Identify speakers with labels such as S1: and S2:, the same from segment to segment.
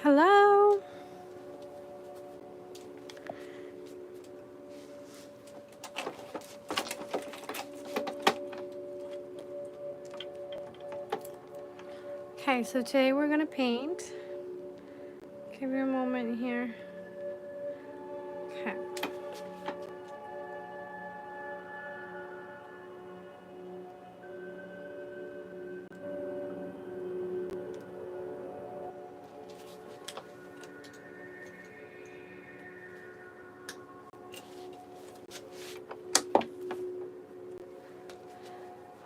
S1: Hello. Okay, so today we're gonna paint. Give me a moment here. Okay.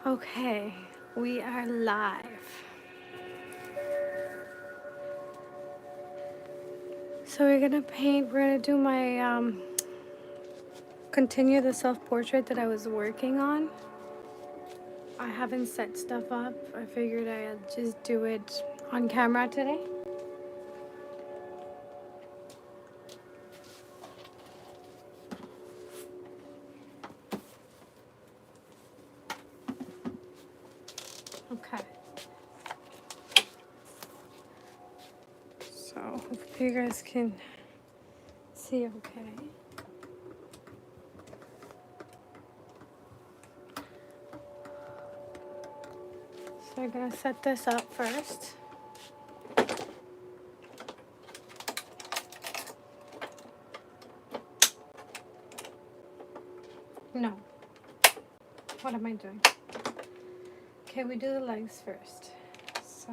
S1: Okay, we are live. So we're gonna paint. We're gonna do my continue the self-portrait that I was working on. I haven't set stuff up. I figured I'd just do it on camera today. Okay. So hope you guys can see okay. So I'm gonna set this up first. No. What am I doing? Okay, we do the legs first. So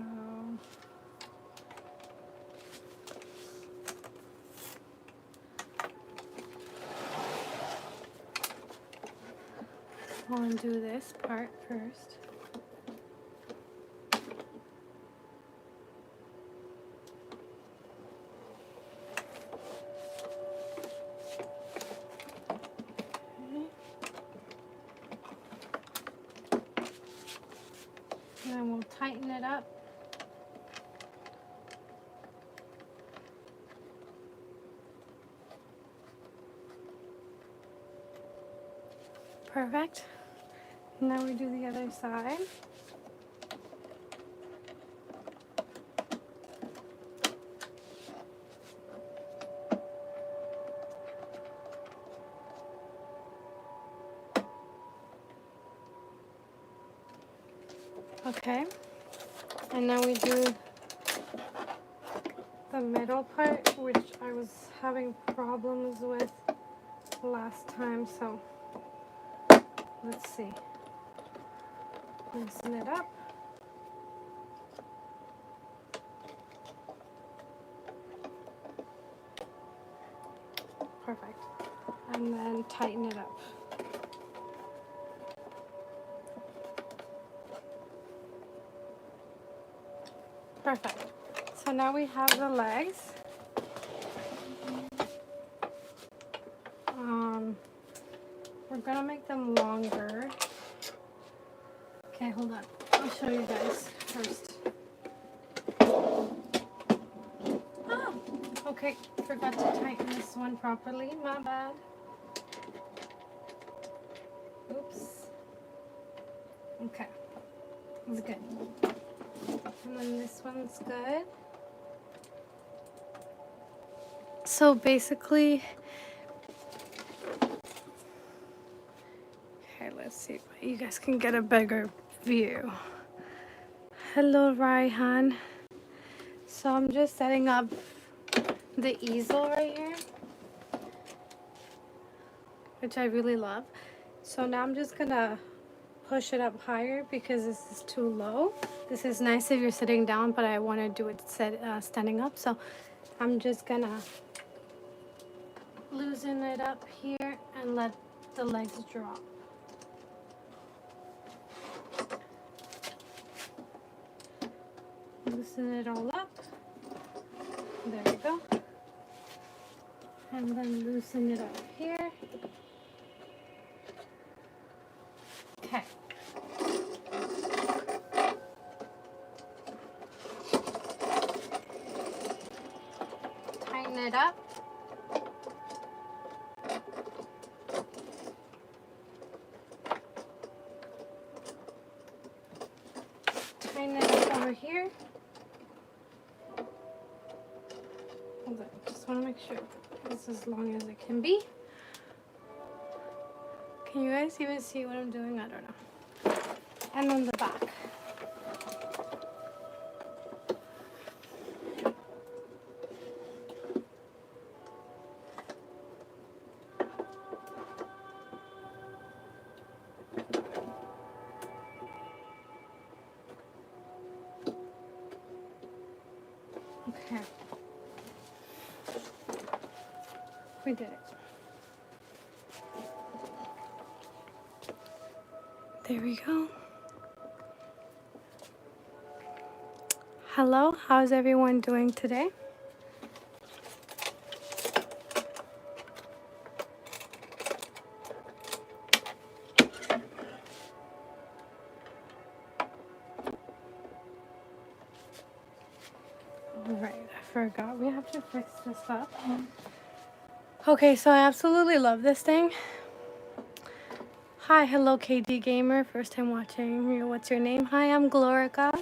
S1: I'll undo this part first. And then we'll tighten it up. Perfect. Now we do the other side. Okay. And now we do the middle part, which I was having problems with last time, so let's see. Loosen it up. Perfect. And then tighten it up. Perfect. So now we have the legs. We're gonna make them longer. Okay, hold on. I'll show you guys first. Ah, okay, forgot to tighten this one properly. My bad. Oops. Okay, it's good. And then this one's good. So basically, okay, let's see if you guys can get a bigger view. Hello, Raihan. So I'm just setting up the easel right here, which I really love. So now I'm just gonna push it up higher because this is too low. This is nice if you're sitting down, but I want to do it standing up. So I'm just gonna loosen it up here and let the legs drop. Loosen it all up. There we go. And then loosen it up here. Okay. Tighten it up. Tighten it up over here. Hold on, just want to make sure this is as long as it can be. Can you guys even see what I'm doing? I don't know. And on the back. Okay. We did it. There we go. Hello, how's everyone doing today? Alright, I forgot we have to fix this up. Okay, so I absolutely love this thing. Hi, hello KD Gamer, first time watching. What's your name? Hi, I'm Glorica.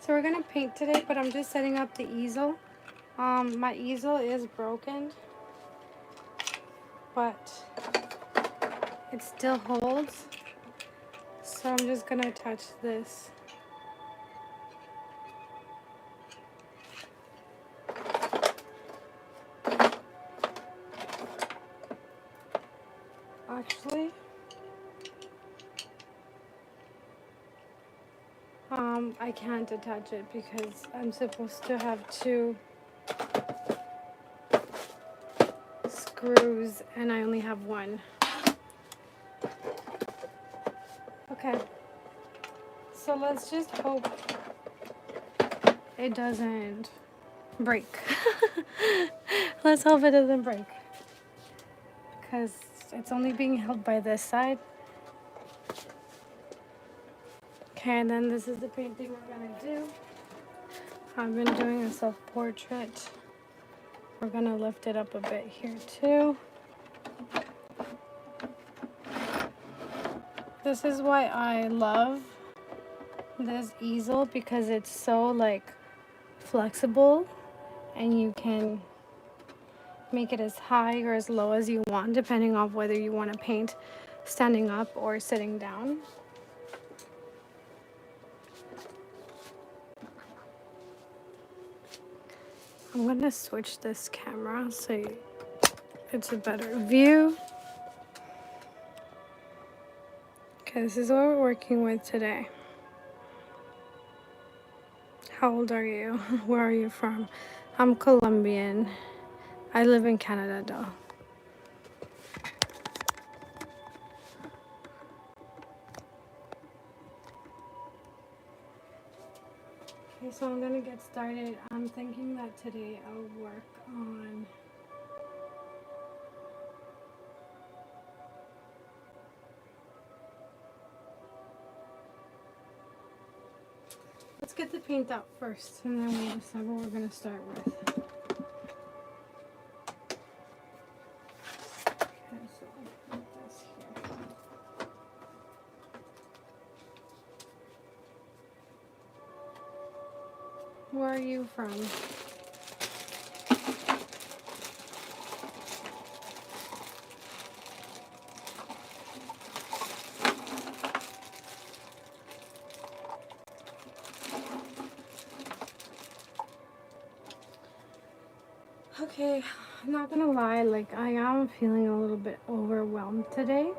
S1: So we're gonna paint today, but I'm just setting up the easel. My easel is broken, but it still holds. So I'm just gonna attach this. Actually, I can't attach it because I'm supposed to have 2 screws and I only have 1. Okay, so let's just hope it doesn't break. Let's hope it doesn't break because it's only being held by this side. Okay, and then this is the painting we're gonna do. I've been doing a self-portrait. We're gonna lift it up a bit here too. This is why I love this easel, because it's so like flexible and you can make it as high or as low as you want depending on whether you want to paint standing up or sitting down. I'm gonna switch this camera so it's a better view. Okay, this is what we're working with today. How old are you? Where are you from? I'm Colombian. I live in Canada though. Okay, so I'm gonna get started. I'm thinking that today I'll work on let's get the paint out first and then we'll decide what we're gonna start with. Okay, so I'll put this here. Where are you from? Okay, I'm not gonna lie, like I am feeling a little bit overwhelmed today.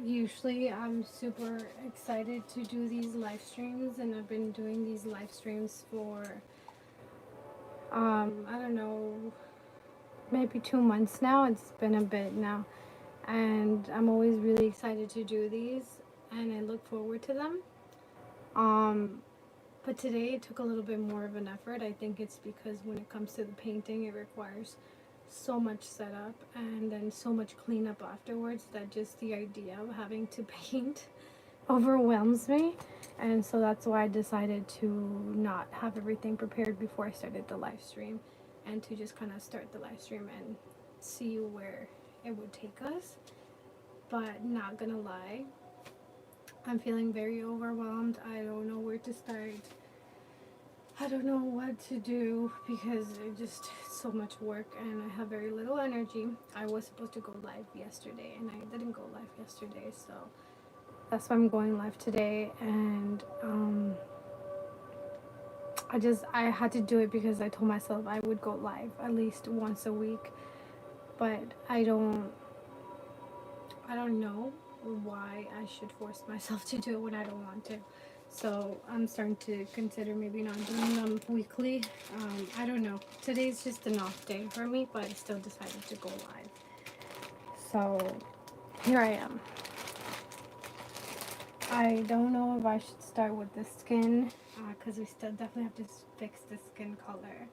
S1: Usually I'm super excited to do these live streams, and I've been doing these live streams for I don't know, maybe 2 months now. It's been a bit now, and I'm always really excited to do these and I look forward to them. But today it took a little bit more of an effort. I think it's because when it comes to the painting, it requires so much setup and then so much cleanup afterwards that just the idea of having to paint overwhelms me. And so that's why I decided to not have everything prepared before I started the live stream, and to just kind of start the live stream and see where it would take us. But not gonna lie, I'm feeling very overwhelmed. I don't know where to start. I don't know what to do because it just so much work and I have very little energy. I was supposed to go live yesterday and I didn't go live yesterday, so that's why I'm going live today. And I had to do it because I told myself I would go live at least once a week, but I don't know why I should force myself to do it when I don't want to. So I'm starting to consider maybe not doing them weekly. I don't know. Today's just an off day for me, but I still decided to go live. So here I am. I don't know if I should start with the skin because we still definitely have to fix the skin color.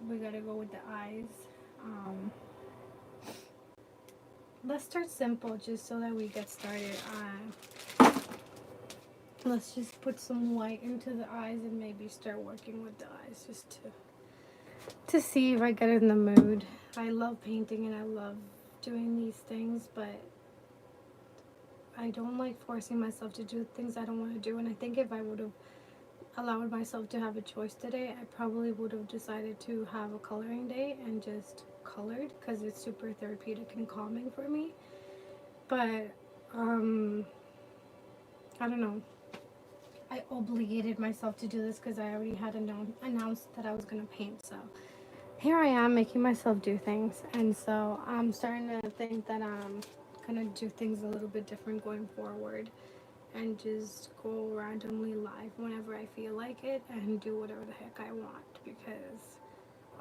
S1: We gotta go with the eyes. Let's start simple just so that we get started. Let's just put some white into the eyes and maybe start working with the eyes just to see if I get in the mood. I love painting and I love doing these things, but I don't like forcing myself to do things I don't want to do. And I think if I would have allowed myself to have a choice today, I probably would have decided to have a coloring day and just colored because it's super therapeutic and calming for me. But I don't know. I obligated myself to do this because I already had announced that I was going to paint. So here I am making myself do things. And so I'm starting to think that I'm going to do things a little bit different going forward and just go randomly live whenever I feel like it and do whatever the heck I want, because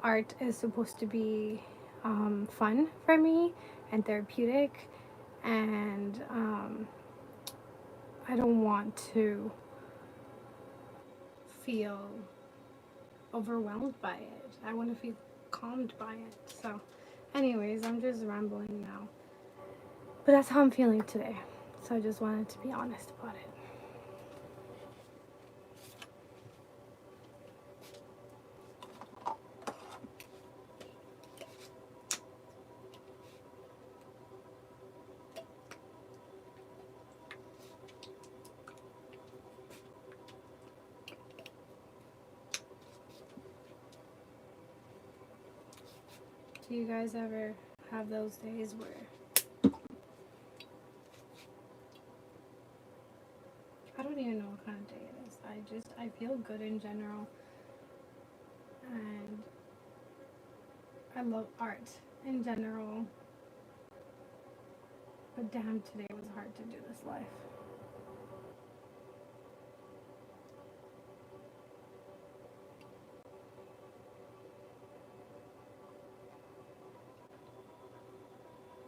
S1: art is supposed to be fun for me and therapeutic, and I don't want to feel overwhelmed by it. I want to feel calmed by it. So anyways, I'm just rambling now, but that's how I'm feeling today, so I just wanted to be honest about it. Do you guys ever have those days where I don't even know what kind of day it is? I feel good in general, and I love art in general, but damn, today was hard to do this live.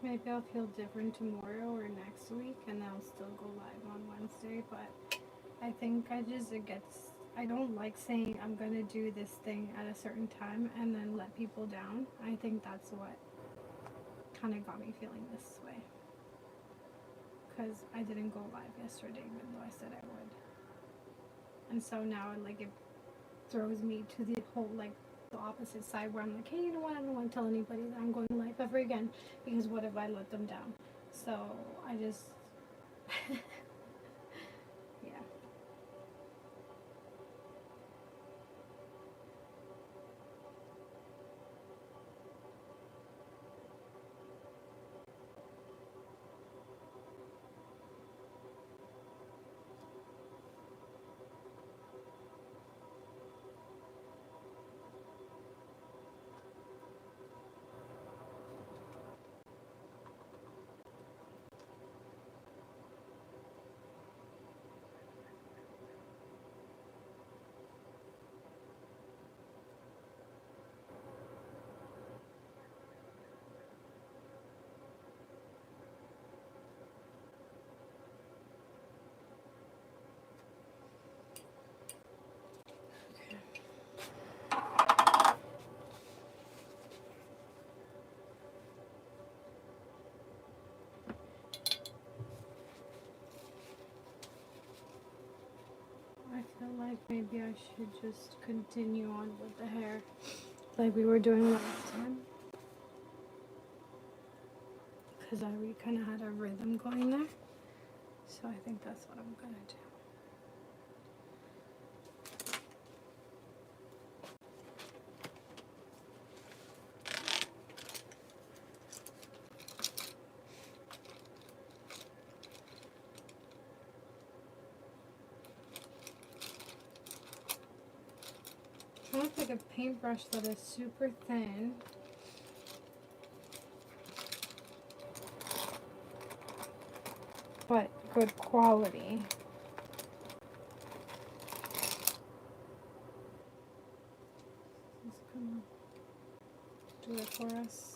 S1: Maybe I'll feel different tomorrow or next week, and I'll still go live on Wednesday, but I think I don't like saying I'm gonna do this thing at a certain time and then let people down. I think that's what kind of got me feeling this way, because I didn't go live yesterday even though I said I would, and so now it throws me to the whole the opposite side where I'm like, hey, you know what, I don't want to tell anybody that I'm going live ever again, because what if I let them down? So I just yeah. I feel like maybe I should just continue on with the hair like we were doing last time, because we kind of had a rhythm going there. So I think that's what I'm gonna do. I want to take a paintbrush that is super thin. But good quality. Just gonna do it for us.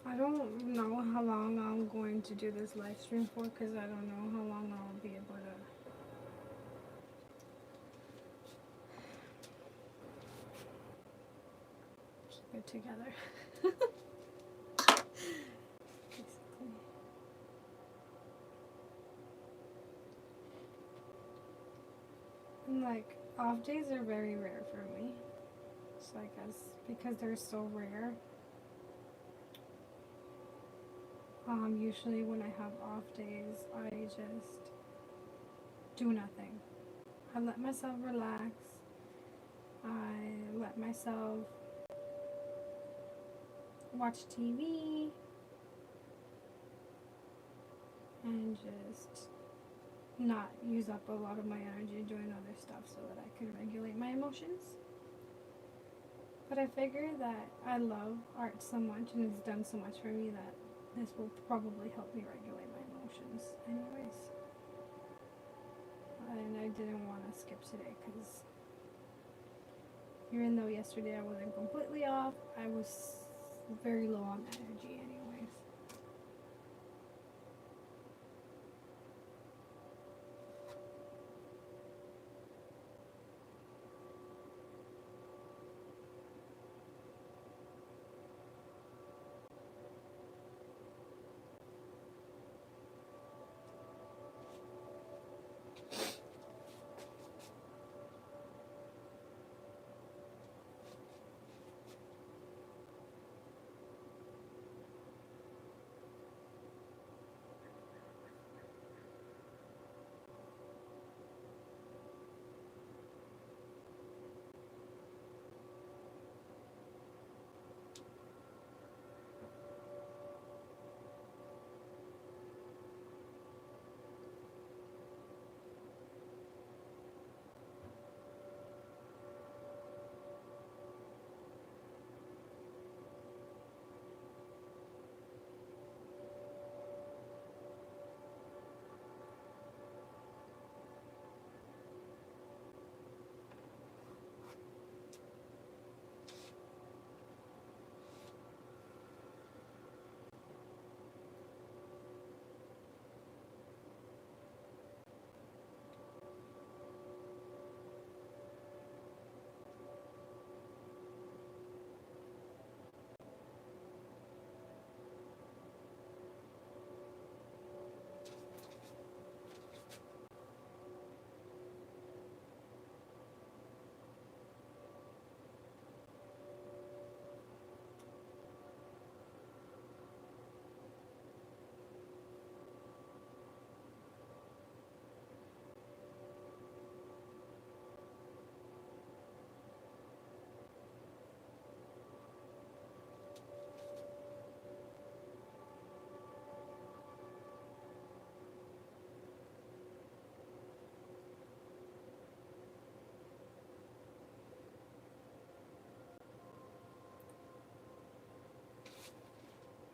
S1: I don't know how long I'm going to do this live stream for because I don't know how long I'll be able to keep it together. Basically. And like off days are very rare for me. So I guess because they're so rare. Usually when I have off days, I just do nothing. I let myself relax. I let myself watch TV and just not use up a lot of my energy doing other stuff so that I can regulate my emotions. But I figure that I love art so much and it's done so much for me that this will probably help me regulate my emotions anyways. And I didn't want to skip today because even though yesterday I wasn't completely off, I was very low on energy anyways.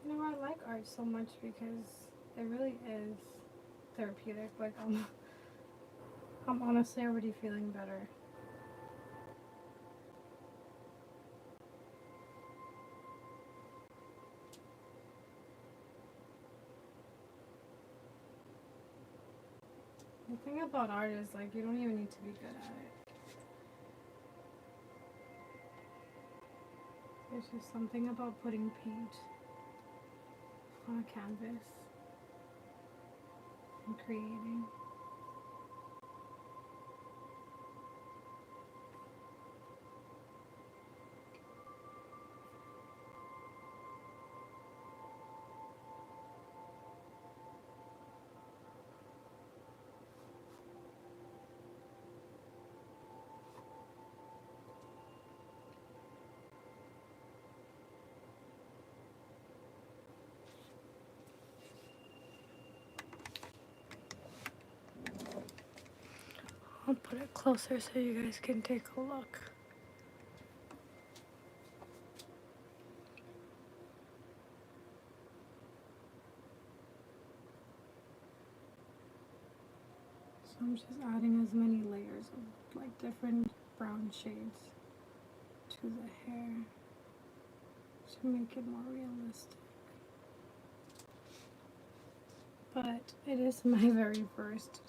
S1: You know, I like art so much because it really is therapeutic. Like I'm honestly already feeling better. The thing about art is like you don't even need to be good at it. There's just something about putting paint on a canvas and creating. I'll put it closer so you guys can take a look. So I'm just adding as many layers of like different brown shades to the hair to make it more realistic. But it is my very first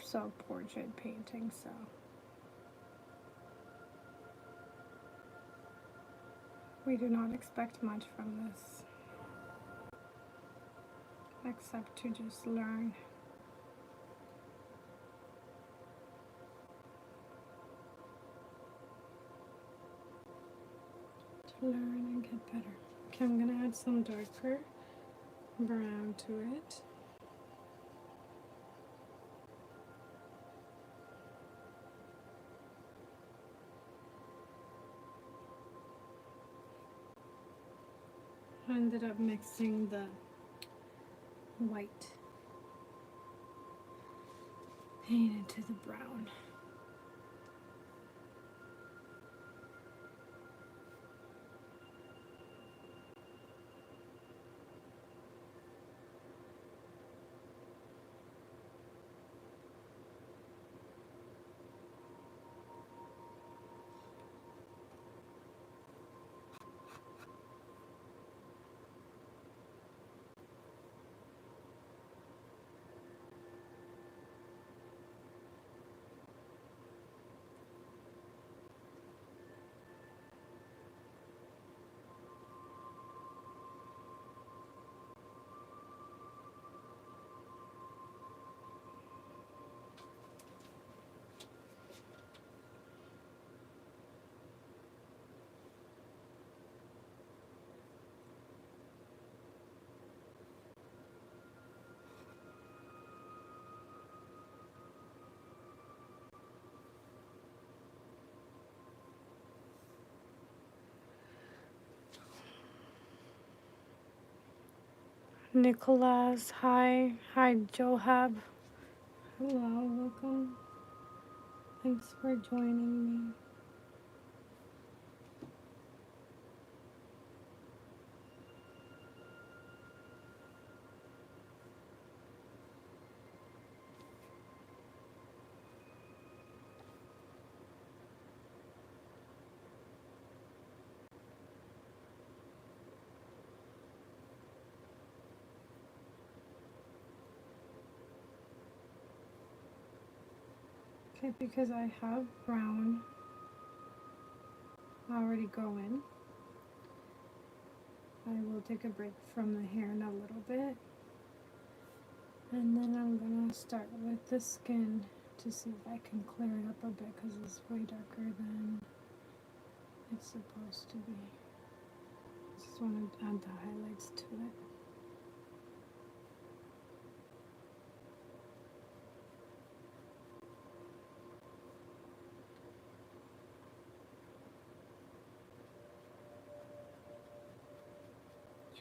S1: self-portrait painting, so we do not expect much from this, except to just learn. To learn and get better. Okay, I'm gonna add some darker brown to it. I ended up mixing the white paint into the brown. Nicholas, hi. Hi, Johab. Hello, welcome. Thanks for joining me. Okay, because I have brown already going, I will take a break from the hair in a little bit. And then I'm gonna start with the skin to see if I can clear it up a bit because it's way darker than it's supposed to be. Just want to add the highlights to it.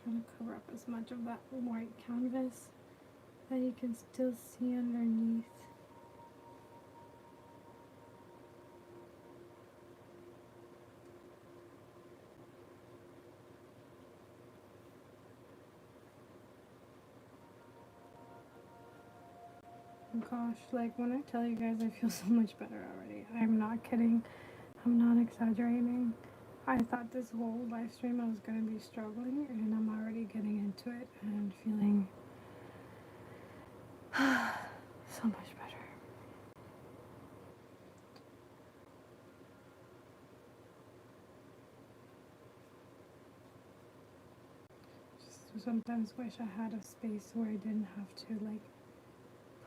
S1: Trying to cover up as much of that white canvas that you can still see underneath. Gosh, like when I tell you guys I feel so much better already. I'm not kidding. I'm not exaggerating. I thought this whole live stream I was going to be struggling, and I'm already getting into it and feeling so much better. Just sometimes wish I had a space where I didn't have to like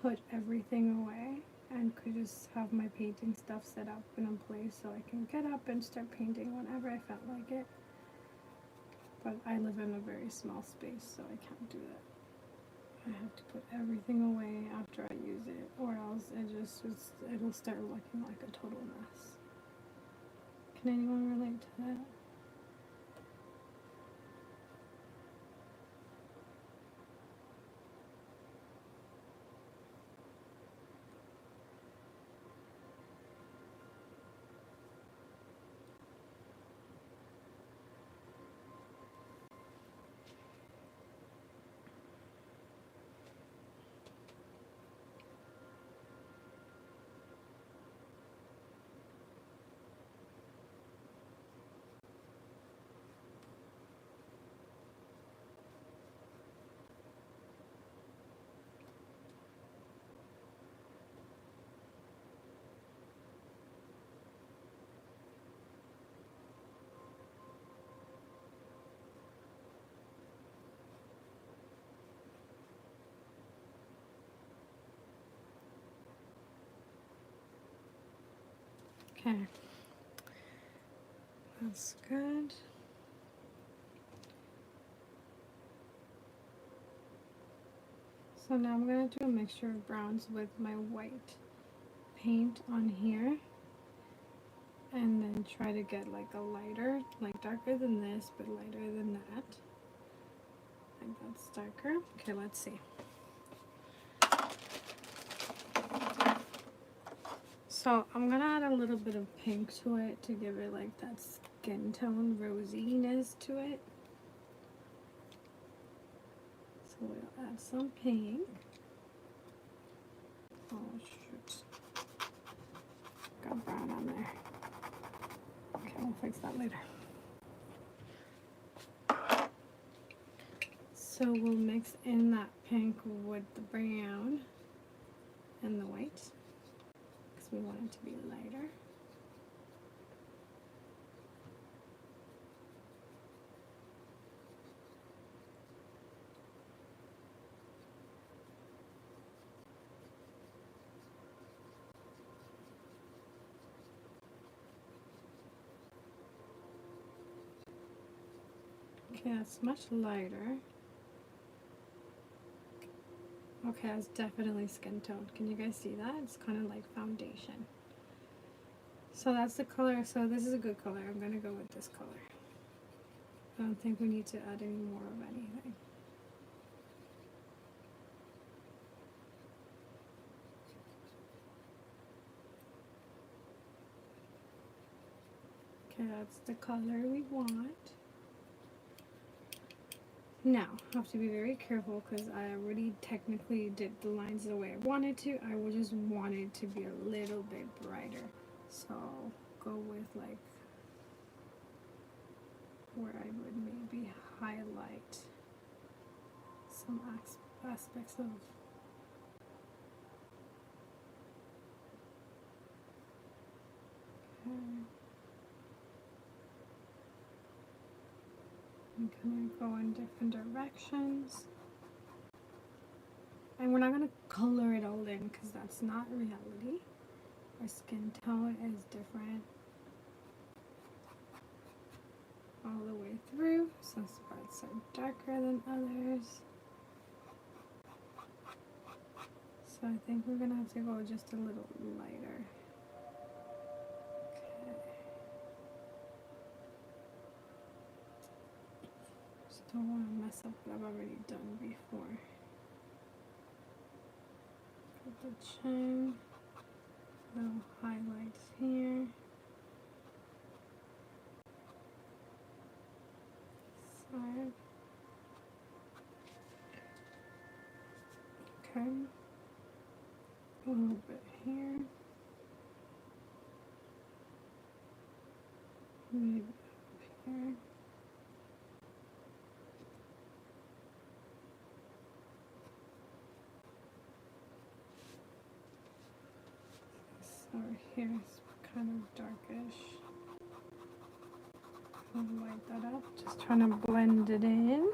S1: put everything away and could just have my painting stuff set up in a place so I can get up and start painting whenever I felt like it. But I live in a very small space, so I can't do that. I have to put everything away after I use it, or else it'll start looking like a total mess. Can anyone relate to that? Okay, that's good. So now I'm going to do a mixture of browns with my white paint on here. And then try to get like a lighter, like darker than this, but lighter than that. Like that's darker. Okay, let's see. So I'm gonna add a little bit of pink to it to give it like that skin tone rosiness to it. So we'll add some pink. Oh shoot. Got brown on there. Okay, we'll fix that later. So we'll mix in that pink with the brown and the white because we want it to be lighter. Okay, that's much lighter. Okay, that's definitely skin tone. Can you guys see that? It's kind of like foundation. So that's the color. So this is a good color. I'm going to go with this color. I don't think we need to add any more of anything. Okay, that's the color we want. Now, I have to be very careful because I already technically did the lines the way I wanted to. I would just want it to be a little bit brighter. So go with like where I would maybe highlight some aspects of I'm gonna go in different directions. And we're not gonna color it all in because that's not reality. Our skin tone is different all the way through. Some spots are darker than others. So I think we're gonna have to go just a little lighter. Okay. Just don't want to mess up what I've already done before. Put the chin, little highlights here. Side. Okay. A little bit here. Maybe up here. Over here is kind of darkish. I'll light that up. Just trying to blend it in.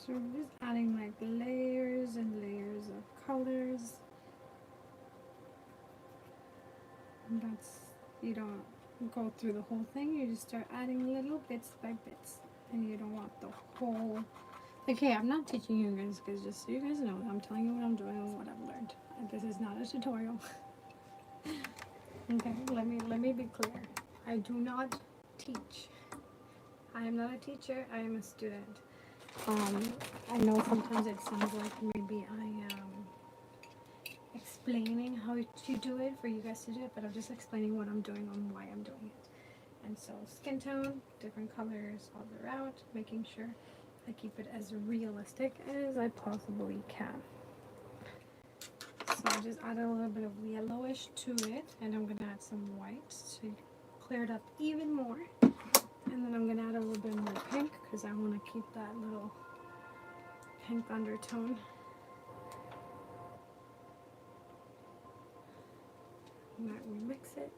S1: So we're just adding like layers and layers of colors. And that's, you don't go through the whole thing, you just start adding little bits by bits. And you don't want the whole, like, hey, I'm not teaching you guys, because just so you guys know, I'm telling you what I'm doing and what I've learned. And this is not a tutorial. Okay, let me be clear. I do not teach. I am not a teacher, I am a student. I know sometimes it sounds like maybe I am explaining how to do it for you guys to do it, but I'm just explaining what I'm doing and why I'm doing it. And so skin tone, different colors all throughout, making sure I keep it as realistic as I possibly can. So I just add a little bit of yellowish to it, and I'm gonna add some white to clear it up even more. And then I'm gonna add a little bit more pink because I want to keep that little pink undertone. And that we mix it.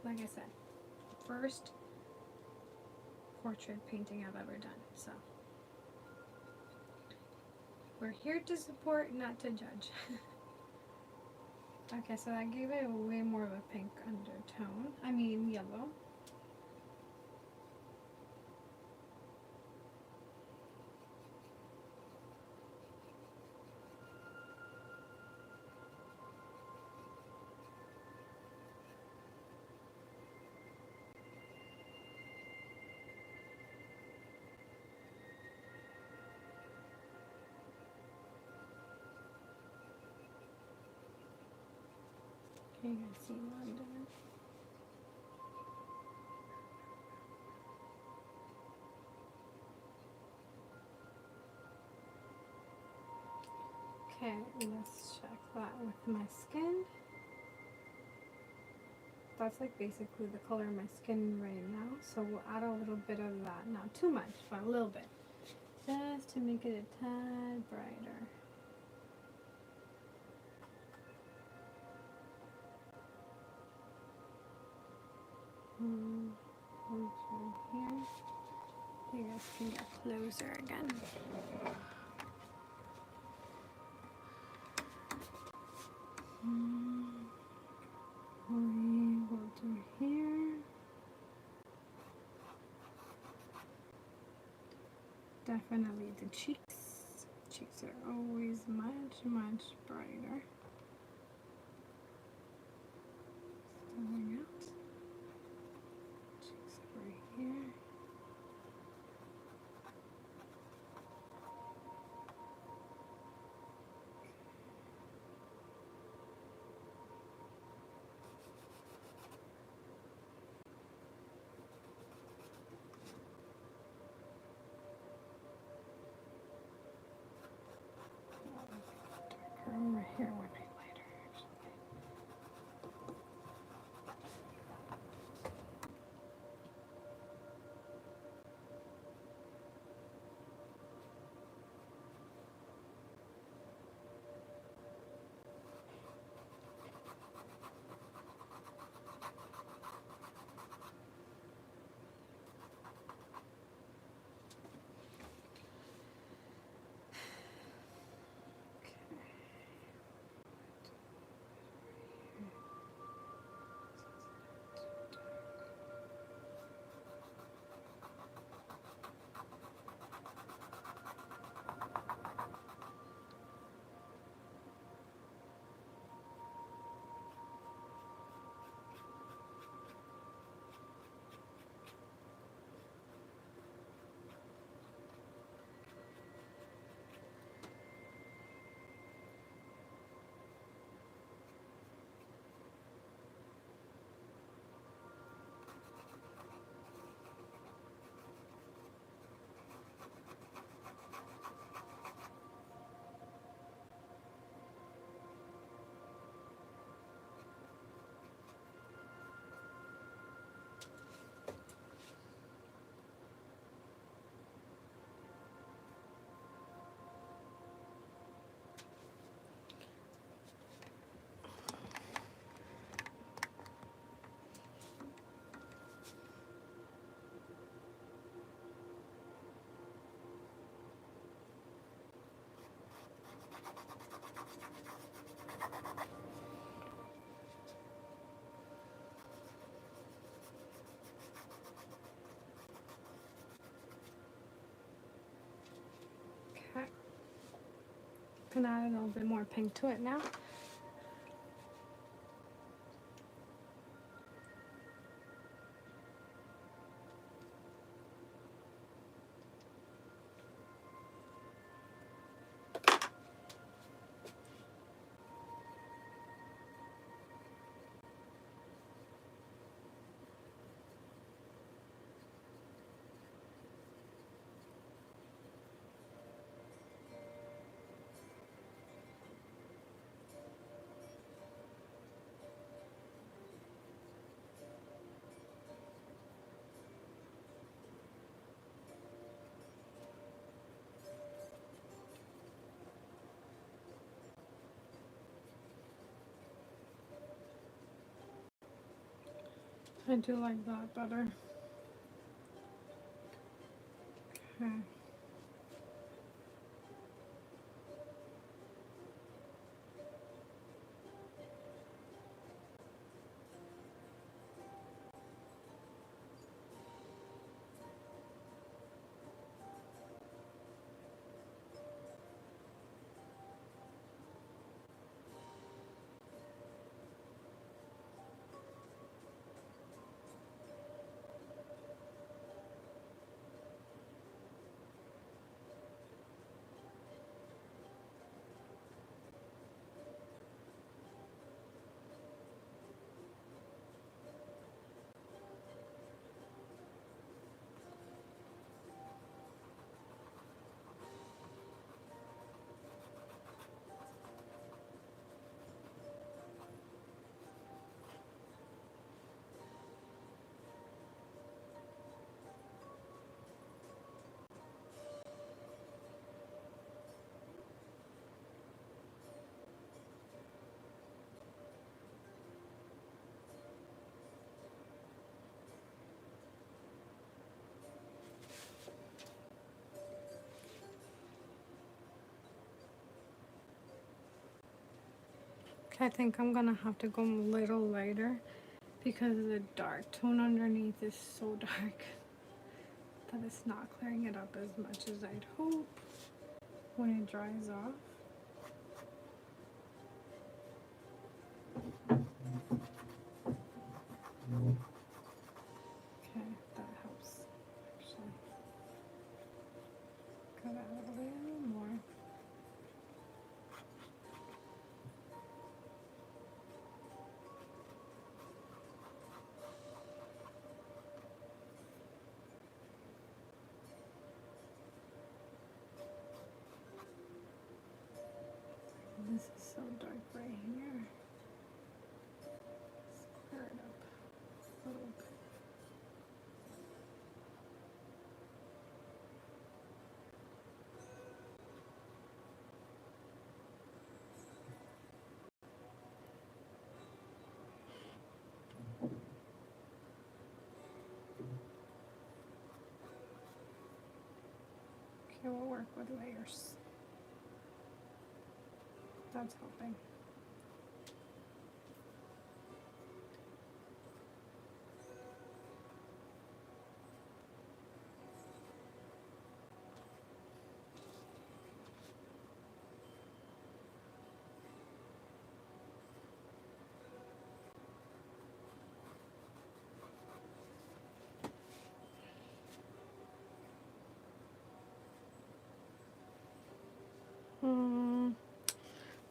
S1: Like I said, first portrait painting I've ever done, so we're here to support, not to judge. Okay, so I gave it way more of a pink undertone, I mean yellow. You guys see what I'm doing? Okay, let's check that with my skin. That's like basically the color of my skin right now, so we'll add a little bit of that, not too much, but a little bit, just to make it a tad brighter. Over here. You guys can get closer again. We go to here. Definitely the cheeks. Cheeks are always much, much brighter. Going out. Cheeks over here. Over here would be lighter, actually. Okay. Can add a little bit more pink to it now. I do like that better. Okay. Okay, I think I'm gonna have to go a little lighter because the dark tone underneath is so dark that it's not clearing it up as much as I'd hope when it dries off. Okay, that helps actually. Got to add a little more. This is so dark right here. Let's clear it up a little bit. Okay, we'll work with layers. That's helping.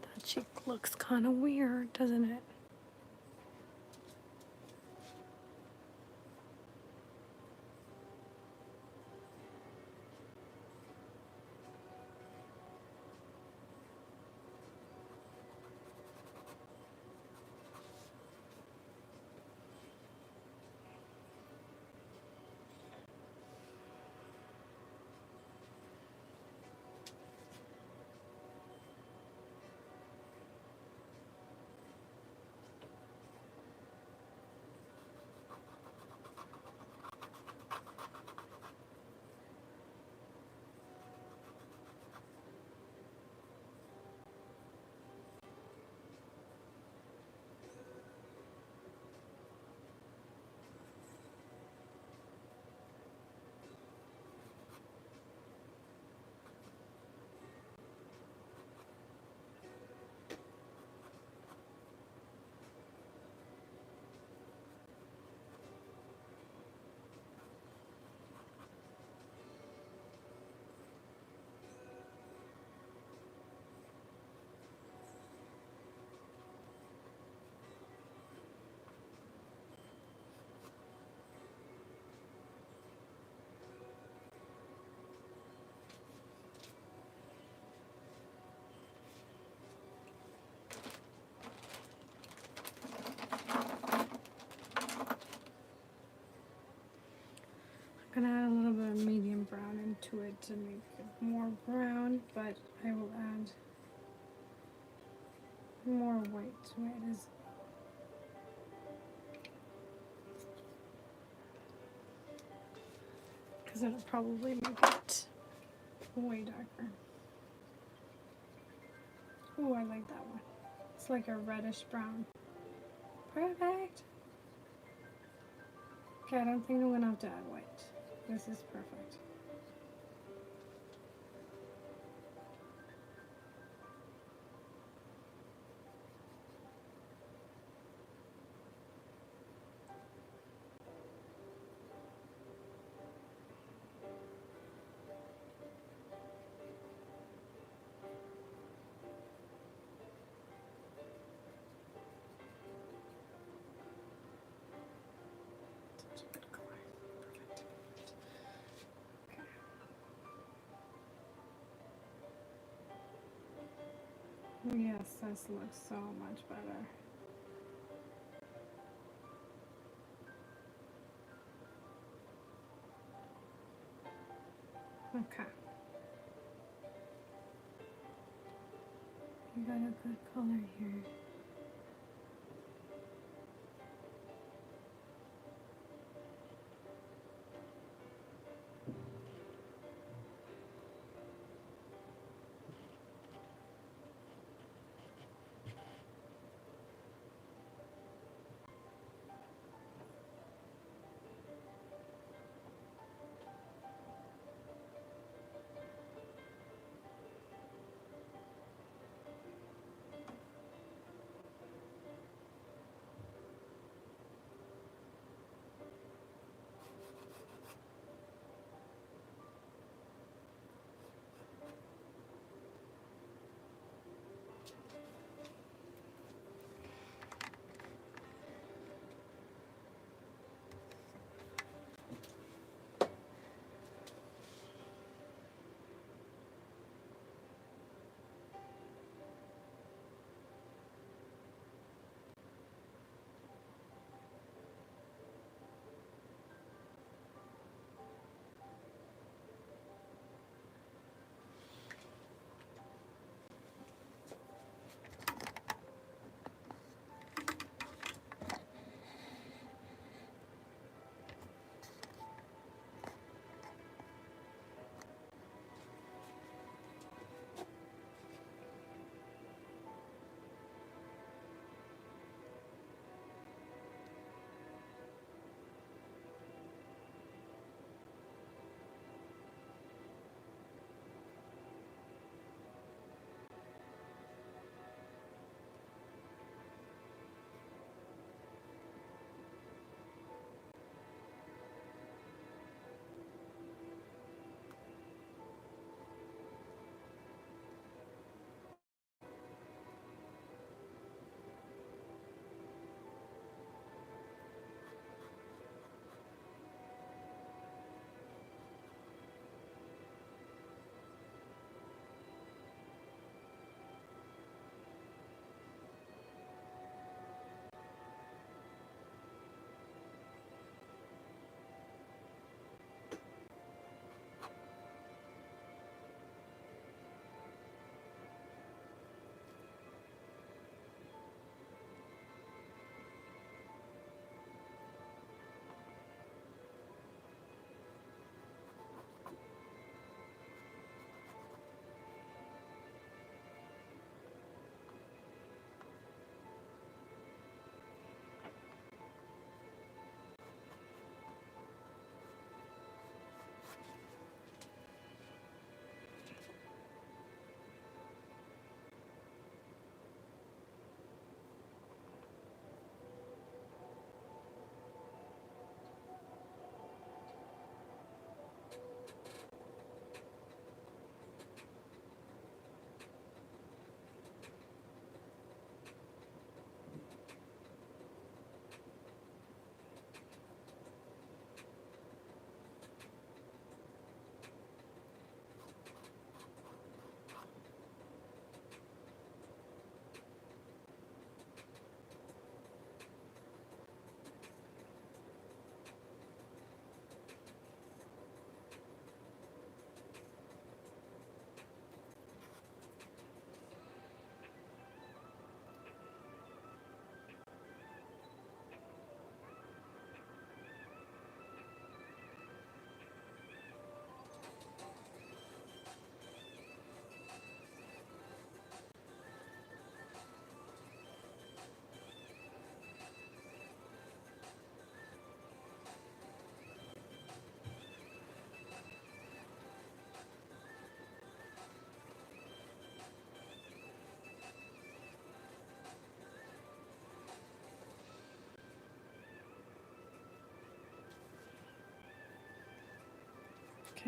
S1: That cheek looks kind of weird, doesn't it? I'm gonna add a little bit of medium brown into it to make it more brown, but I will add more white to it as because it'll probably make it way darker. Oh, I like that one. It's like a reddish brown. Perfect. Okay, I don't think I'm gonna have to add white. This is perfect. Such a good color. Perfect. Okay. Yes, this looks so much better. Okay. You got a good color here.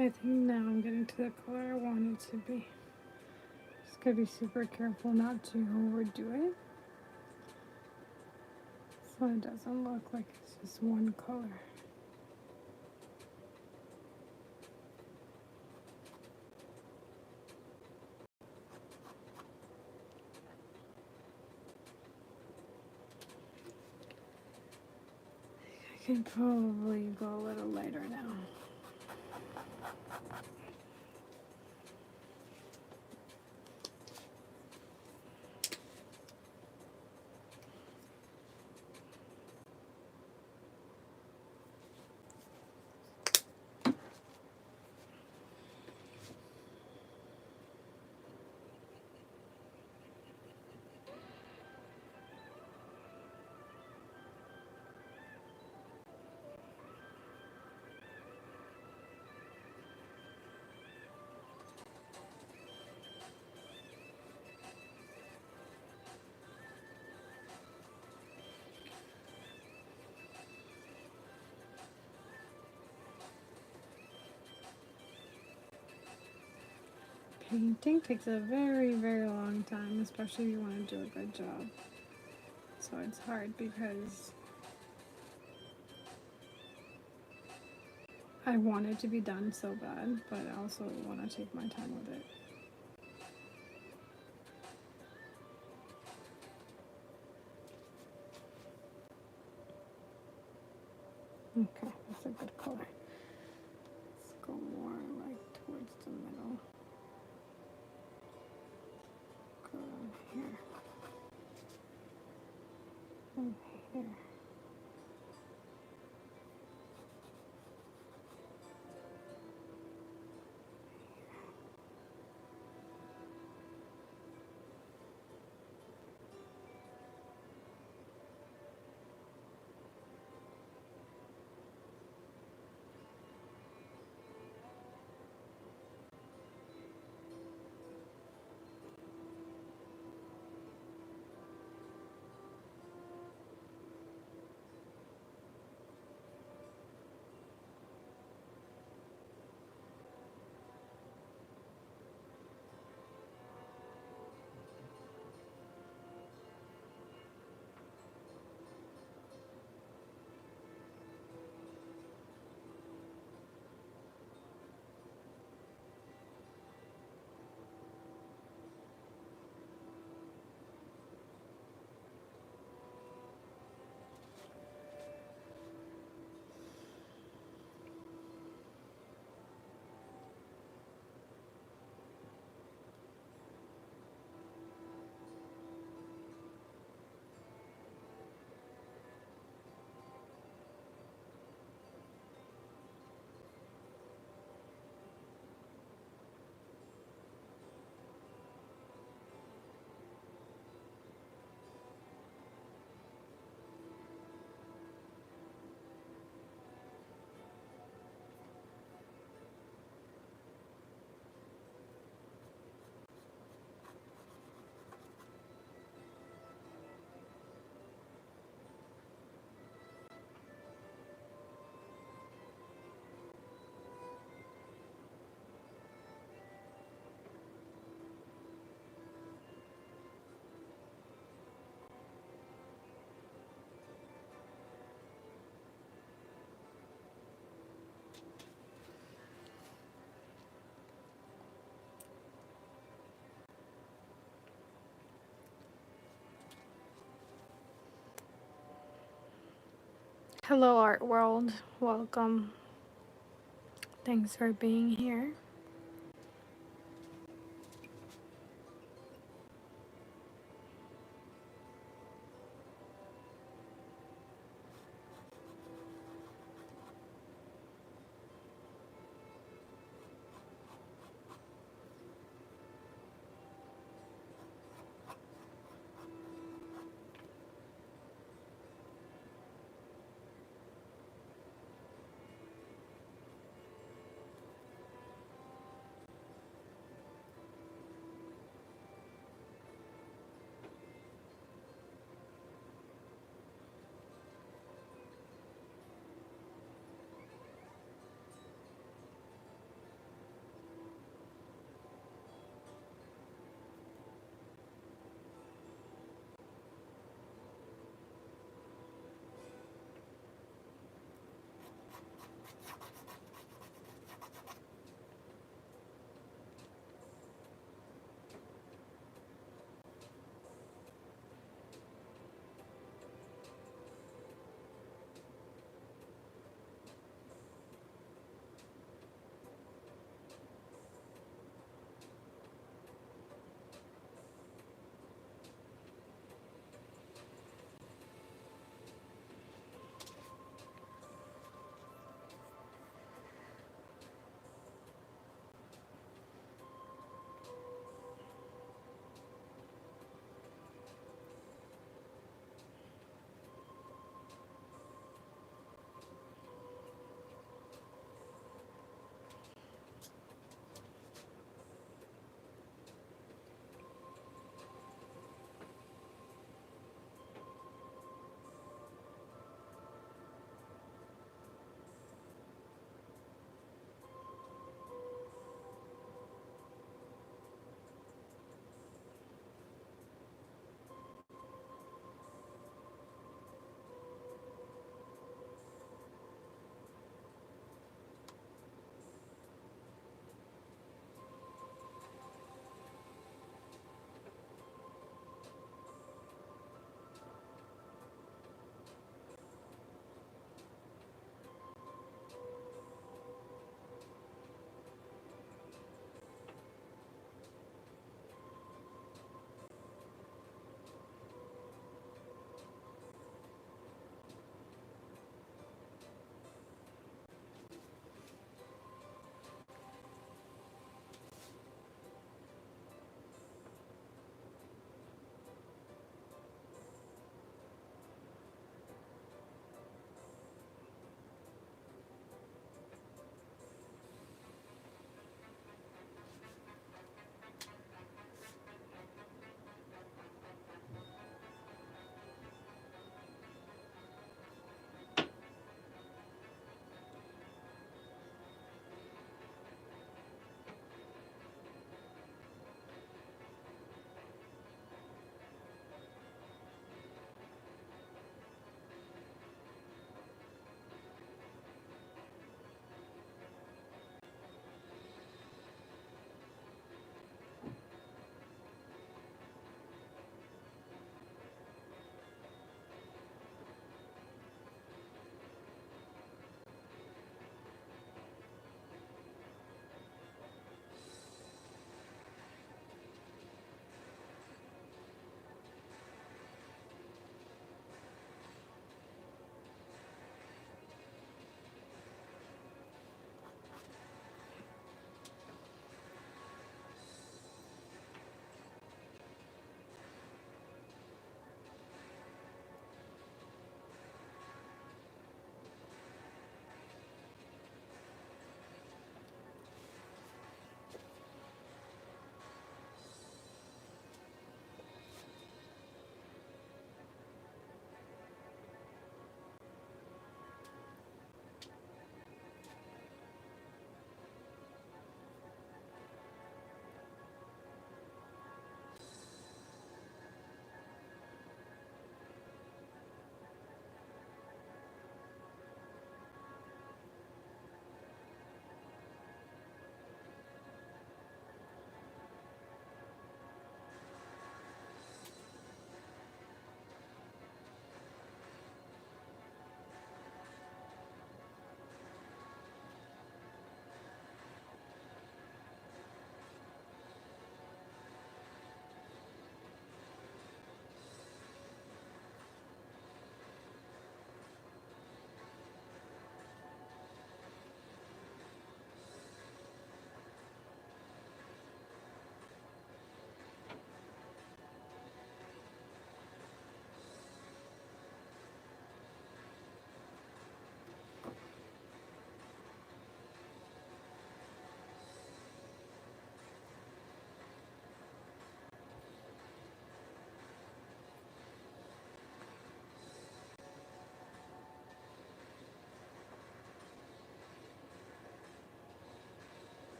S1: I think now I'm getting to the color I want it to be. Just gotta be super careful not to overdo it, so it doesn't look like it's just one color. I can probably go a little lighter now. Painting takes a very, very long time, especially if you want to do a good job. So it's hard because I want it to be done so bad, but I also want to take my time with it. Okay, that's a good color. Let's go more like towards the middle. Go here. And here. Hello, art world. Welcome. Thanks for being here.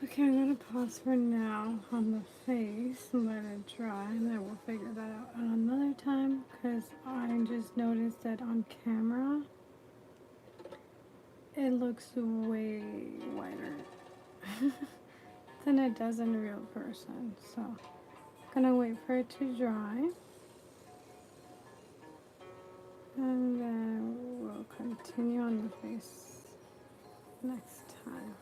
S1: Okay, I'm gonna pause for now on the face and let it dry, and then we'll figure that out another time because I just noticed that on camera it looks way whiter than it does in real person. So I'm gonna wait for it to dry and then we'll continue on the face next time.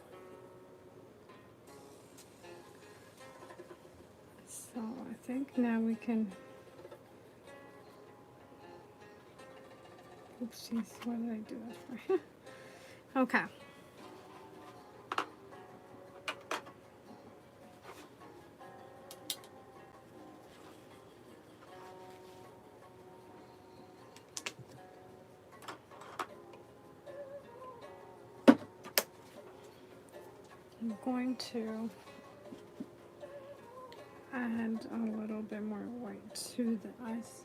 S1: So I think now we can, oopsies, what did I do that for? Okay. I'm going to add a little bit more white to the eyes.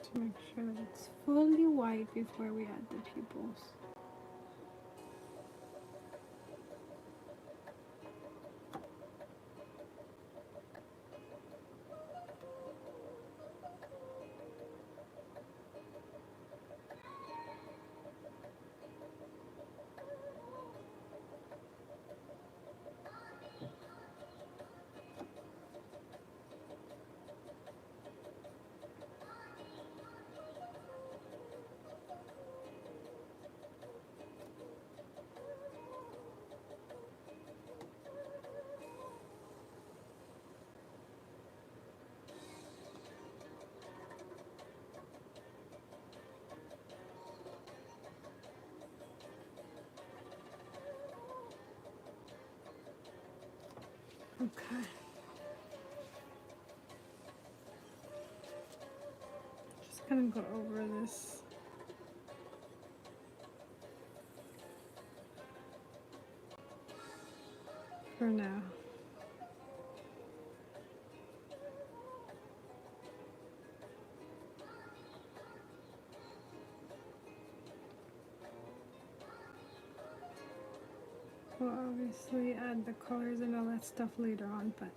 S1: To make sure that it's fully white before we add the pupils. Okay. Just gonna go over this for now. We'll obviously add the colors and all that stuff later on, but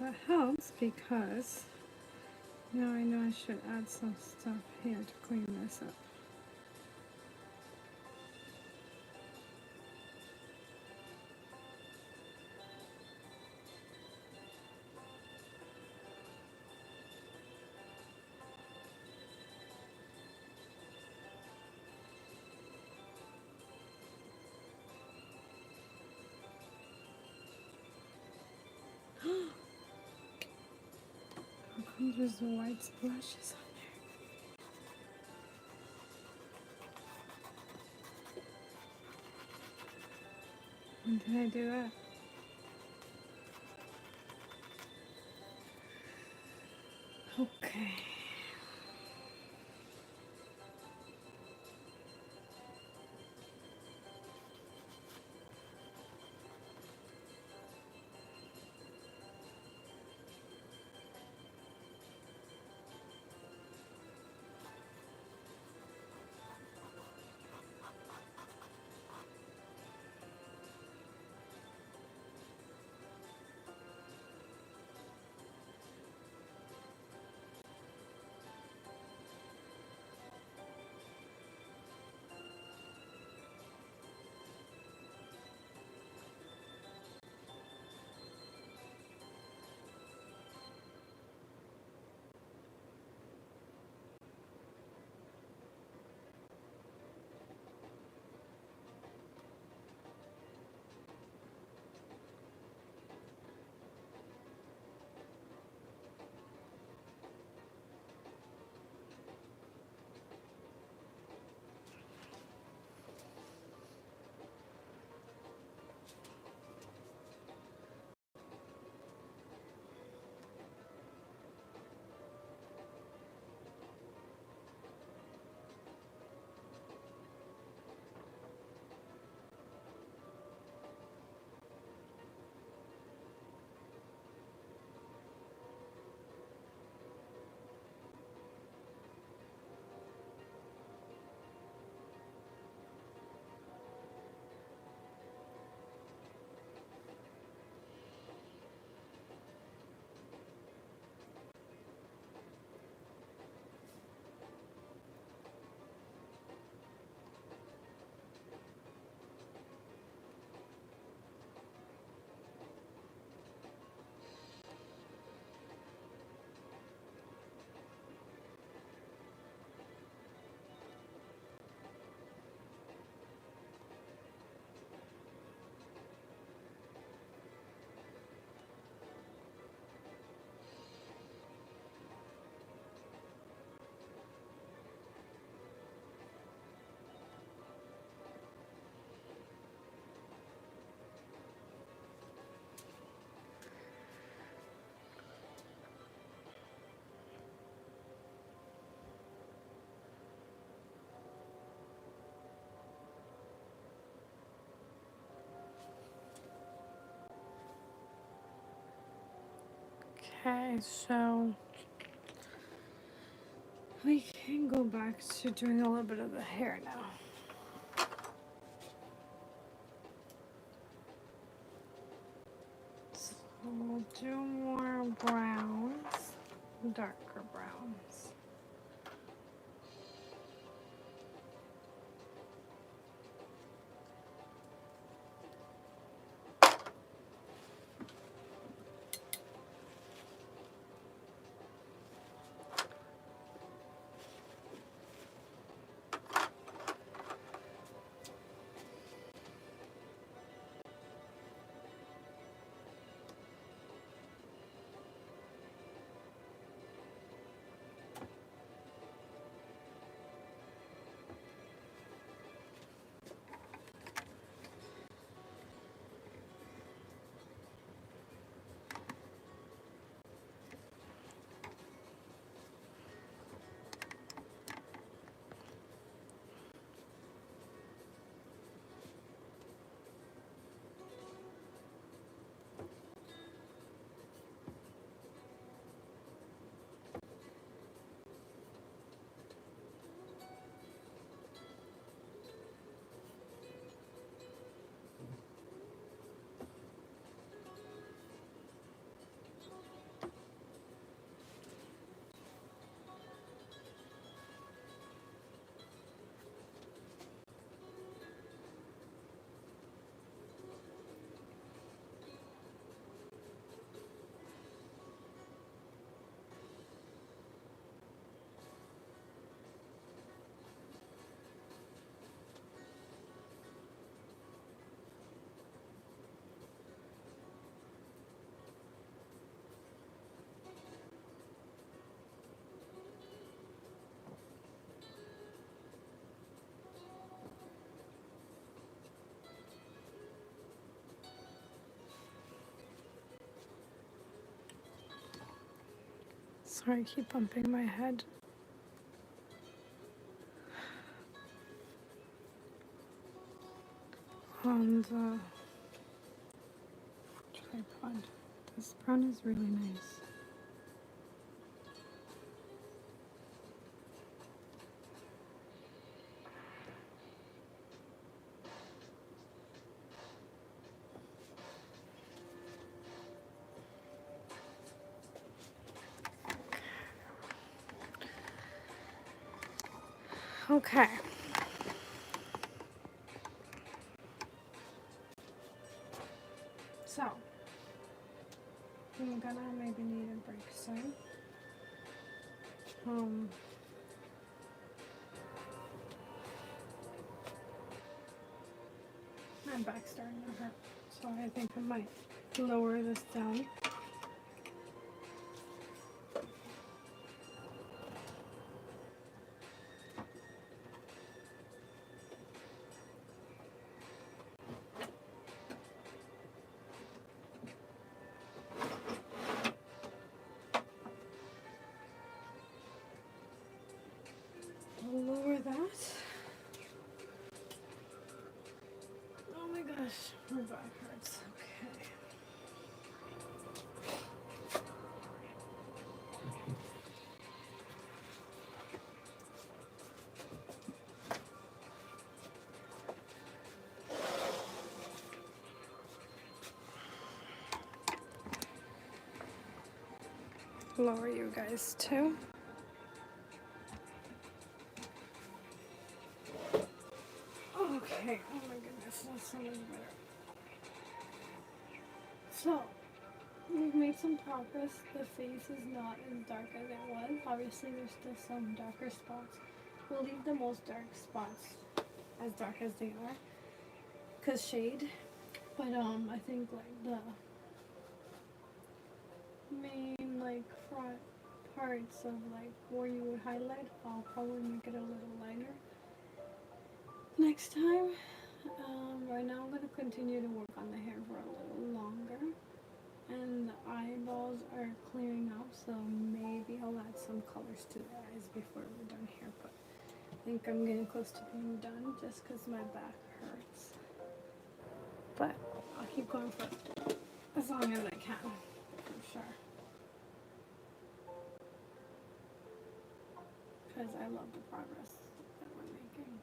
S1: that helps because now I know I should add some stuff here to clean this up. How come there's white splashes on there? When did I do that? Okay. Okay, so we can go back to doing a little bit of the hair now. So we'll do more browns, darker browns. Sorry, I keep bumping my head on the tripod. This brown is really nice. Okay. So, I'm gonna maybe need a break soon. My back's starting to hurt, so I think I might lower this down. I'll lower that. Oh my gosh, my back hurts. Okay. Lower you guys too. Okay, oh my goodness, that's so much better. So, we've made some progress. The face is not as dark as it was. Obviously, there's still some darker spots. We'll leave the most dark spots as dark as they are, cause shade. But I think like the main like front parts of like where you would highlight, I'll probably make it a little lighter next time. Right now I'm gonna continue to work on the hair for a little longer, and the eyeballs are clearing up, so maybe I'll add some colors to the eyes before we're done here. But I think I'm getting close to being done just because my back hurts. But I'll keep going for as long as I can, for sure. because I love the progress that we're making.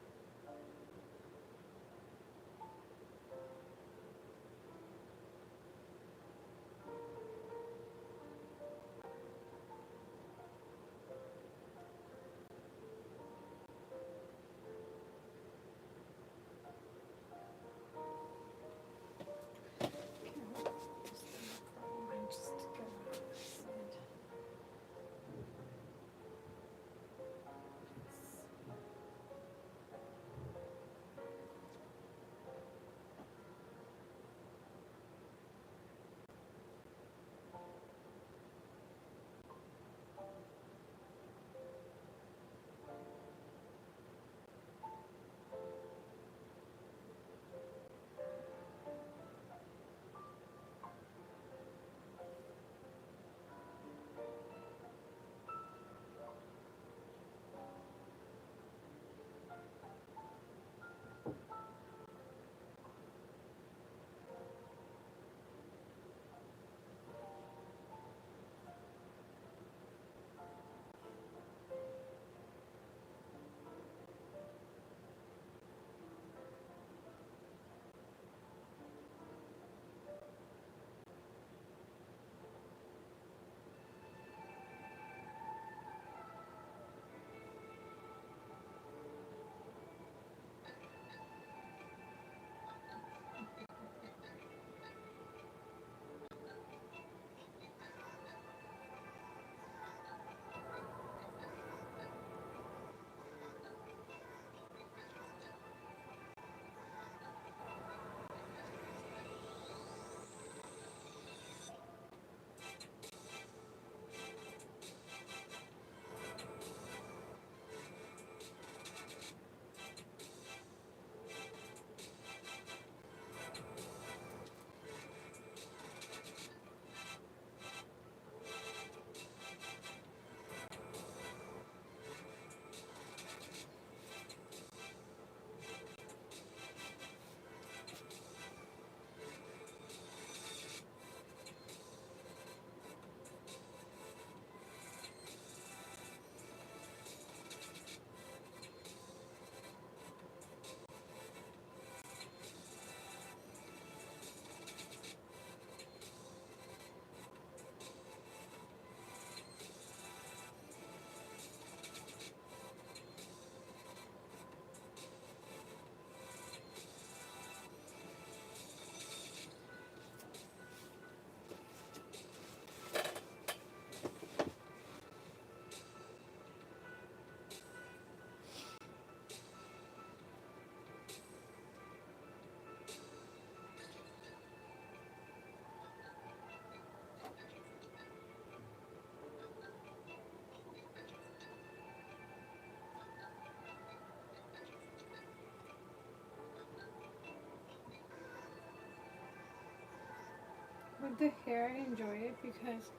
S1: With the hair, I enjoy it because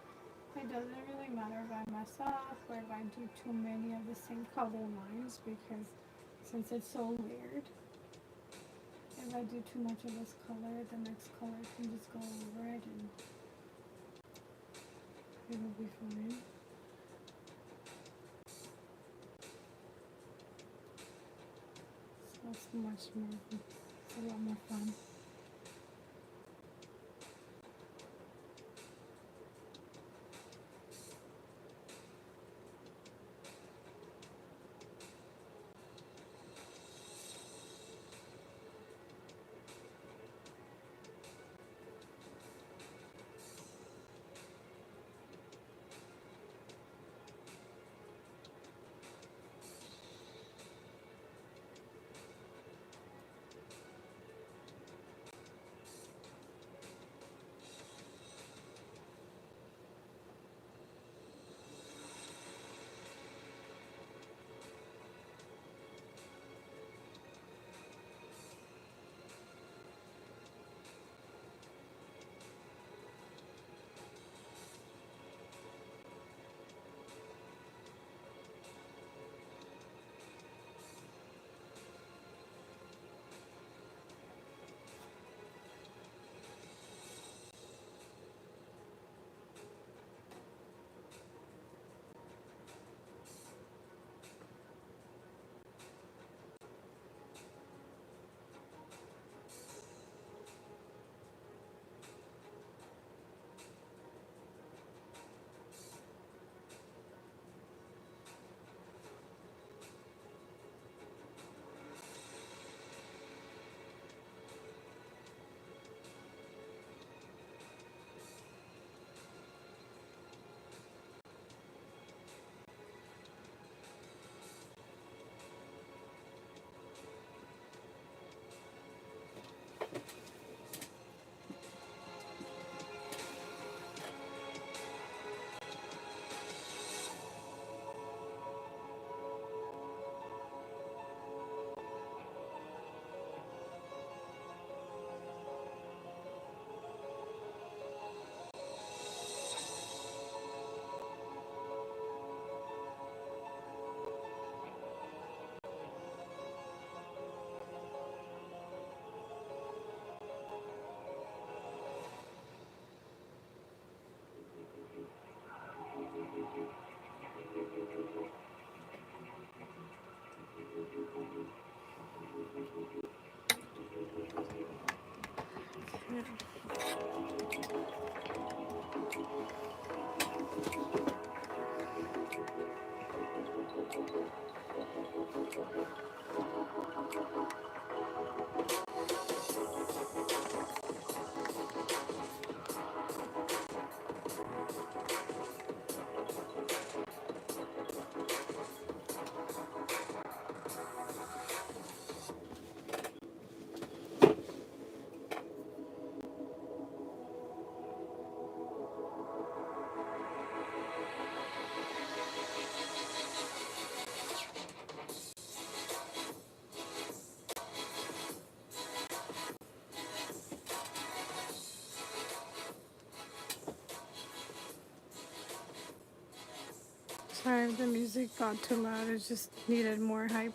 S1: it doesn't really matter if I mess up or if I do too many of the same color lines, because since it's so layered, if I do too much of this color, the next color can just go over it and it'll be fine. So it's much more, it's a lot more fun. Sorry if the music got too loud, it just needed more hype.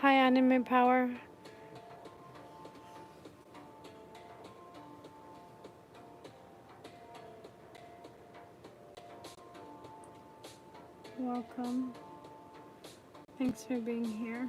S1: Hi Anime Power. Welcome. Thanks for being here.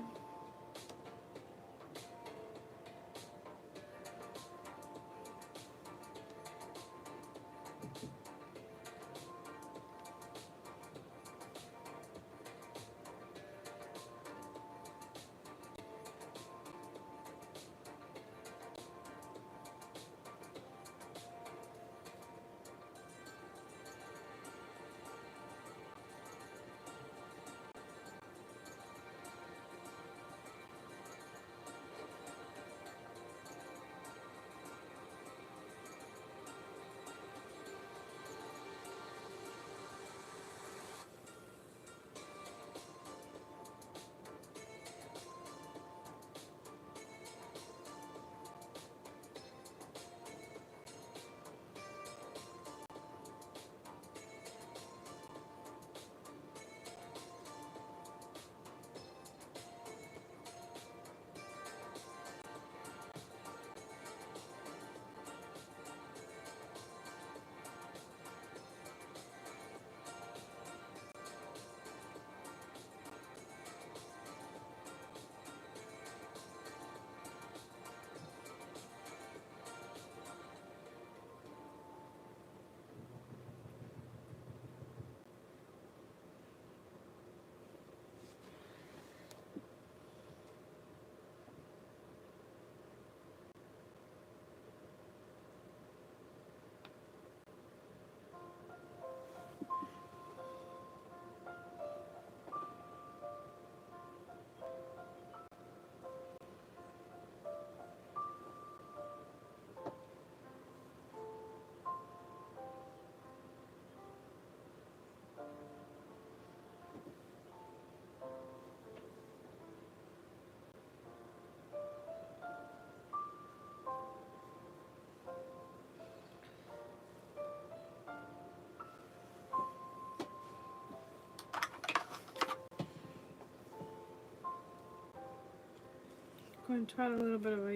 S1: Going to add a little bit of a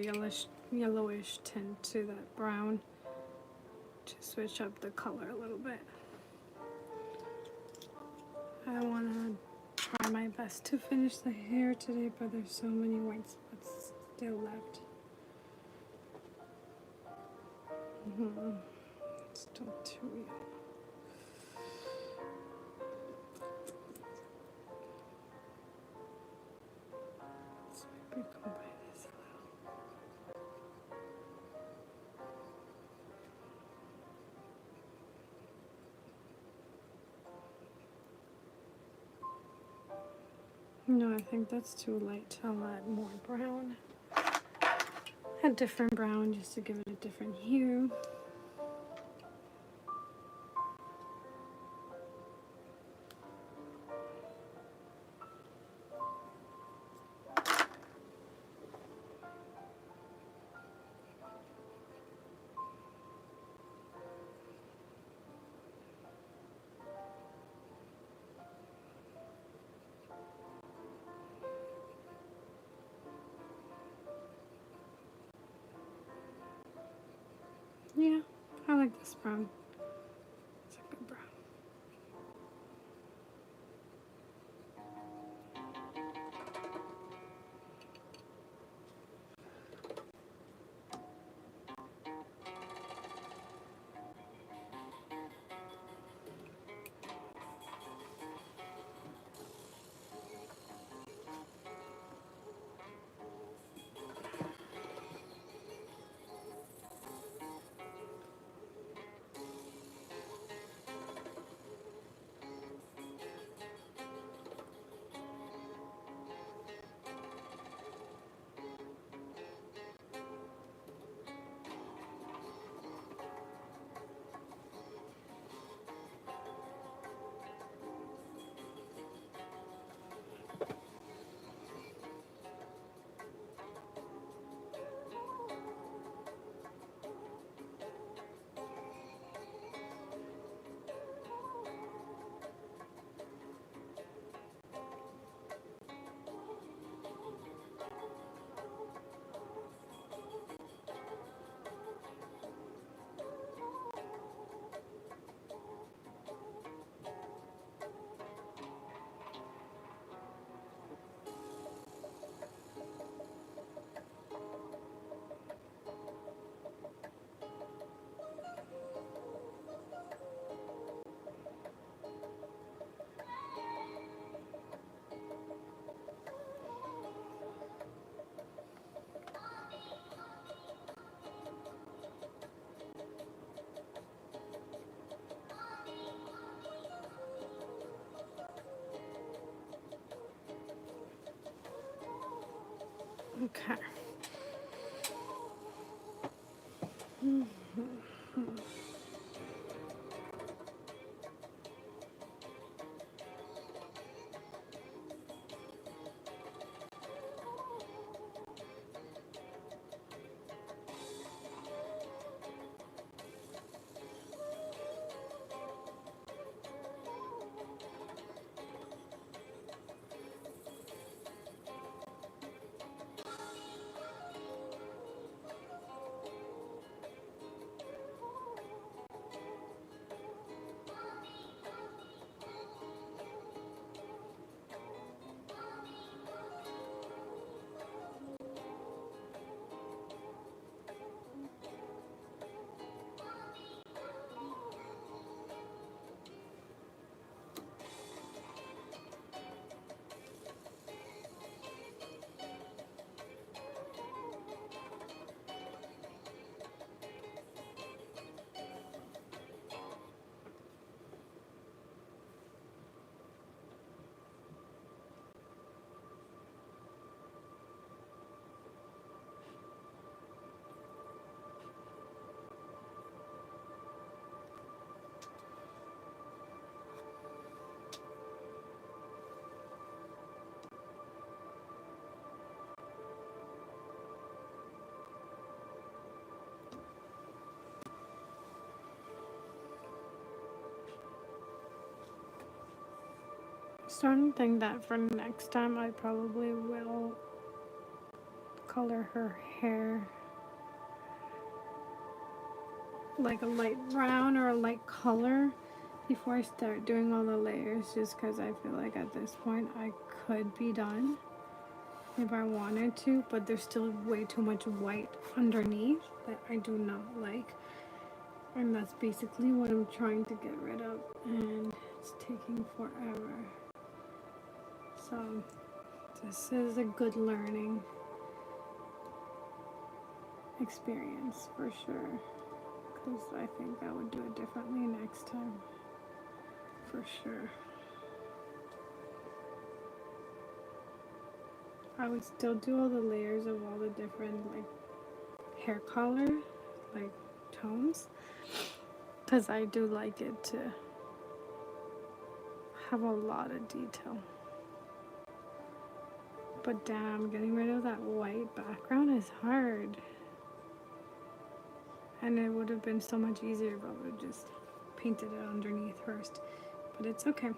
S1: yellowish tint to that brown to switch up the color a little bit. I want to try my best to finish the hair today, but there's so many white spots still left. Still too yellow. So maybe combine this a little. No, I think that's too light. I'll add more brown. A different brown just to give it a different hue. Yeah, I like this brown. It's a good brown. Okay. Starting to think that for next time I probably will color her hair like a light brown or a light color before I start doing all the layers, just because I feel like at this point I could be done. if I wanted to, but there's still way too much white underneath that I do not like. And that's basically what I'm trying to get rid of, and it's taking forever. So this is a good learning experience for sure, because I think I would do it differently next time, for sure. I would still do all the layers of all the different like hair color, like tones, because I do like it to have a lot of detail. But damn, getting rid of that white background is hard. And it would have been so much easier if I would have just painted it underneath first. But it's okay.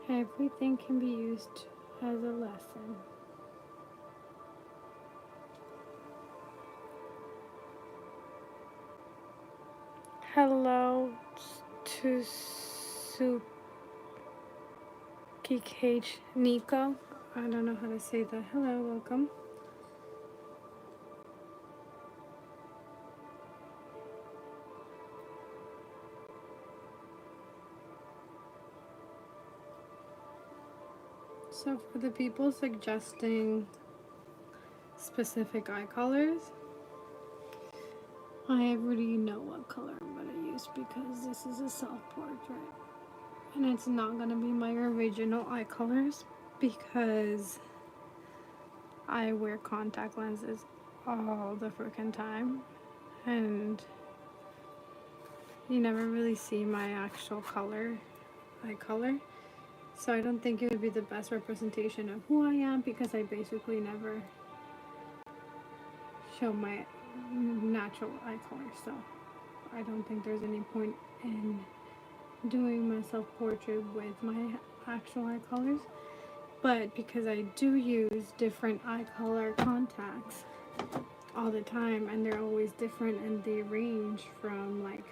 S1: Everything can be used as a lesson. Hello to Sukikage Nico. I don't know how to say that. Hello, welcome. So for the people suggesting specific eye colors, I already know what color I'm going to use because this is a self-portrait. And it's not going to be my original eye colors because I wear contact lenses all the freaking time. And you never really see my actual eye color. So I don't think it would be the best representation of who I am because I basically never show my natural eye color. So I don't think there's any point in doing my self-portrait with my actual eye colors. But because I do use different eye color contacts all the time, and they're always different, and they range from like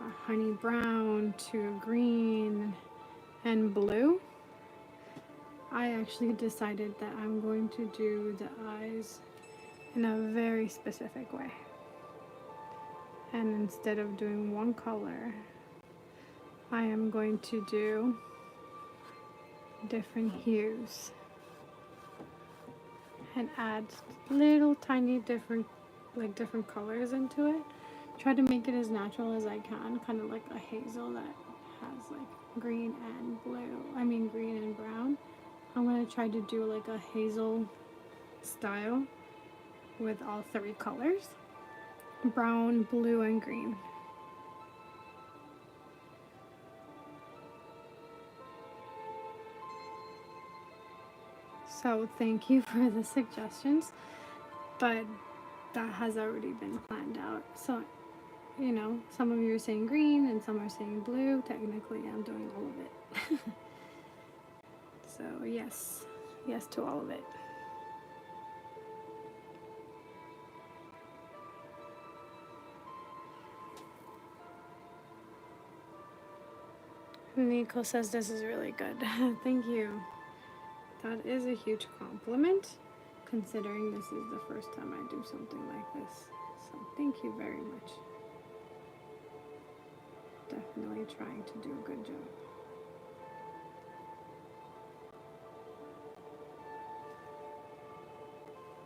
S1: a honey brown to green and blue, I actually decided that I'm going to do the eyes in a very specific way. And instead of doing one color, I am going to do different hues and add little tiny different colors into it. Try to make it as natural as I can, kind of like a hazel that has like green and green and brown. I'm going to try to do like a hazel style with all three colors: brown, blue, and green. So thank you for the suggestions, but that has already been planned out. So, you know, some of you are saying green and some are saying blue. Technically, I'm doing all of it. So yes to all of it. Nico says this is really good. Thank you. That is a huge compliment, considering this is the first time I do something like this. So thank you very much. Definitely trying to do a good job.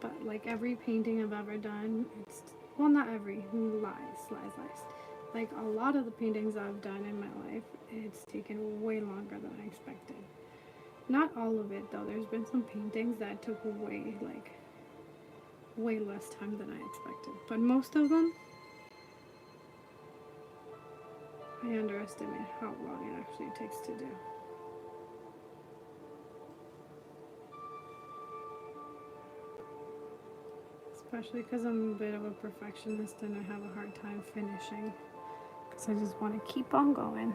S1: But like every painting I've ever done, it's, well, not every, lies. Like a lot of the paintings I've done in my life, it's taken way longer than I expected. Not all of it though. There's been some paintings that took way less time than I expected. But most of them, I underestimate how long it actually takes to do. Especially because I'm a bit of a perfectionist and I have a hard time finishing. Because I just want to keep on going.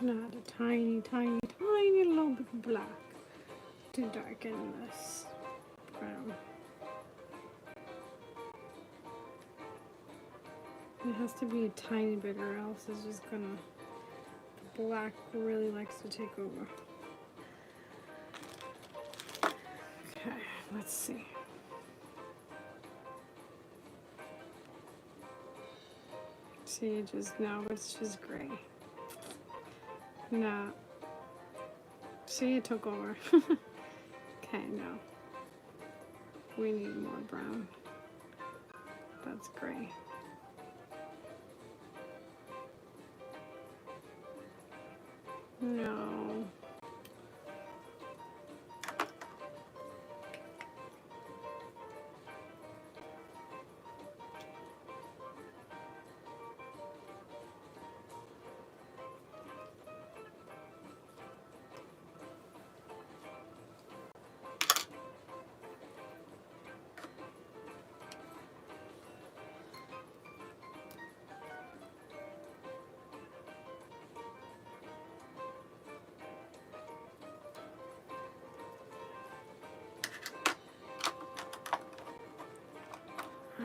S1: gonna add a tiny, tiny, tiny little bit of black to darken this brown. It has to be a tiny bit or else it's just gonna, the black really likes to take over. Okay, let's see. See, just now it's just gray. No. See, it took over. Okay, no. We need more brown. That's gray. No.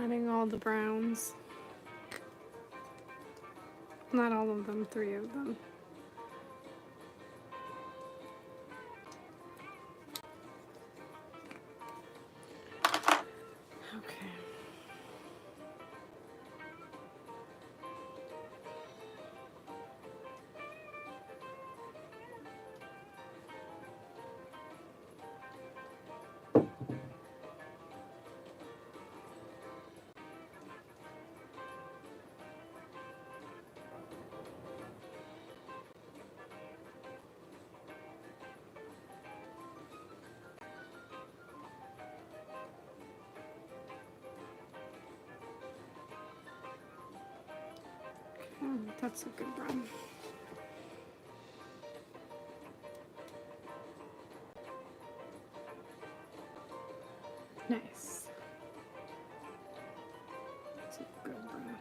S1: Adding all the browns. Not all of them, 3 of them. Okay. Oh, that's a good brown. Nice. That's a good brown.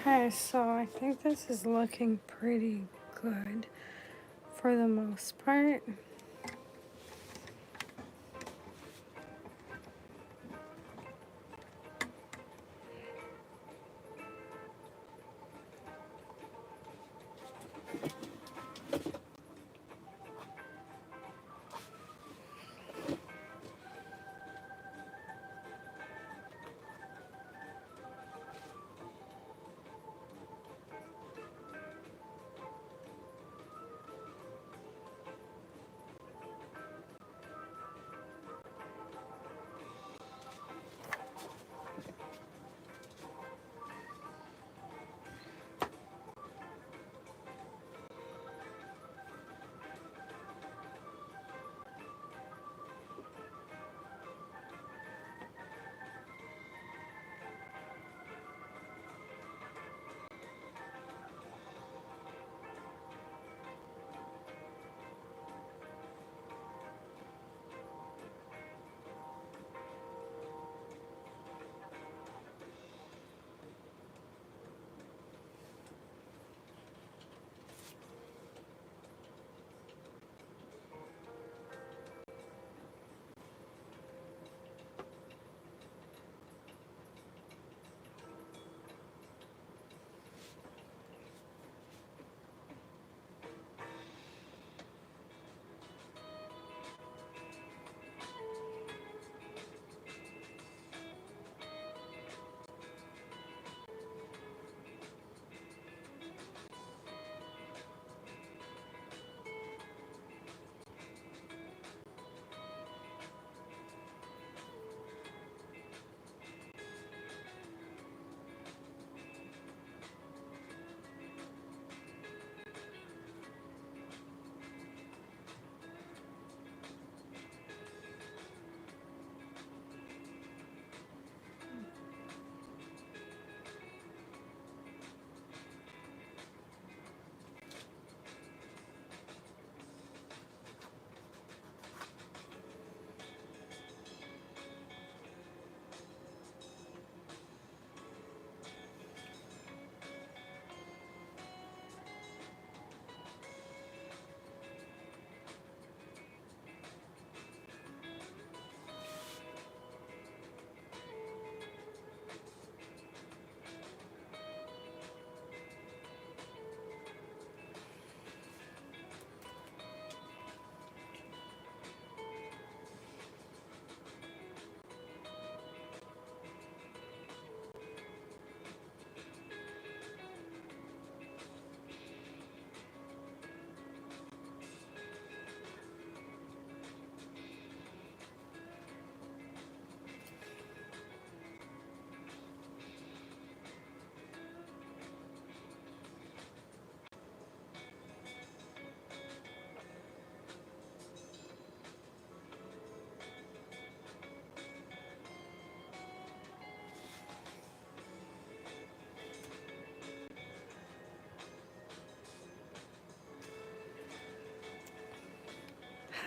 S1: Okay, so I think this is looking pretty good for the most part.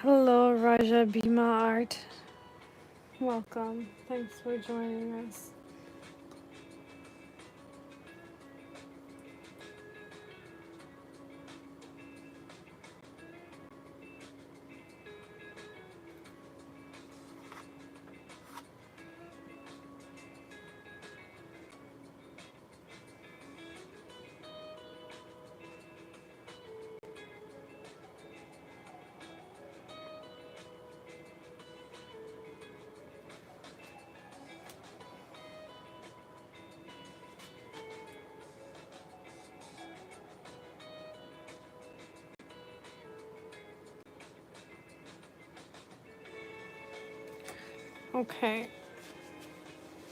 S1: Hello, Raja Bima Art. Welcome. Thanks for joining us. Okay.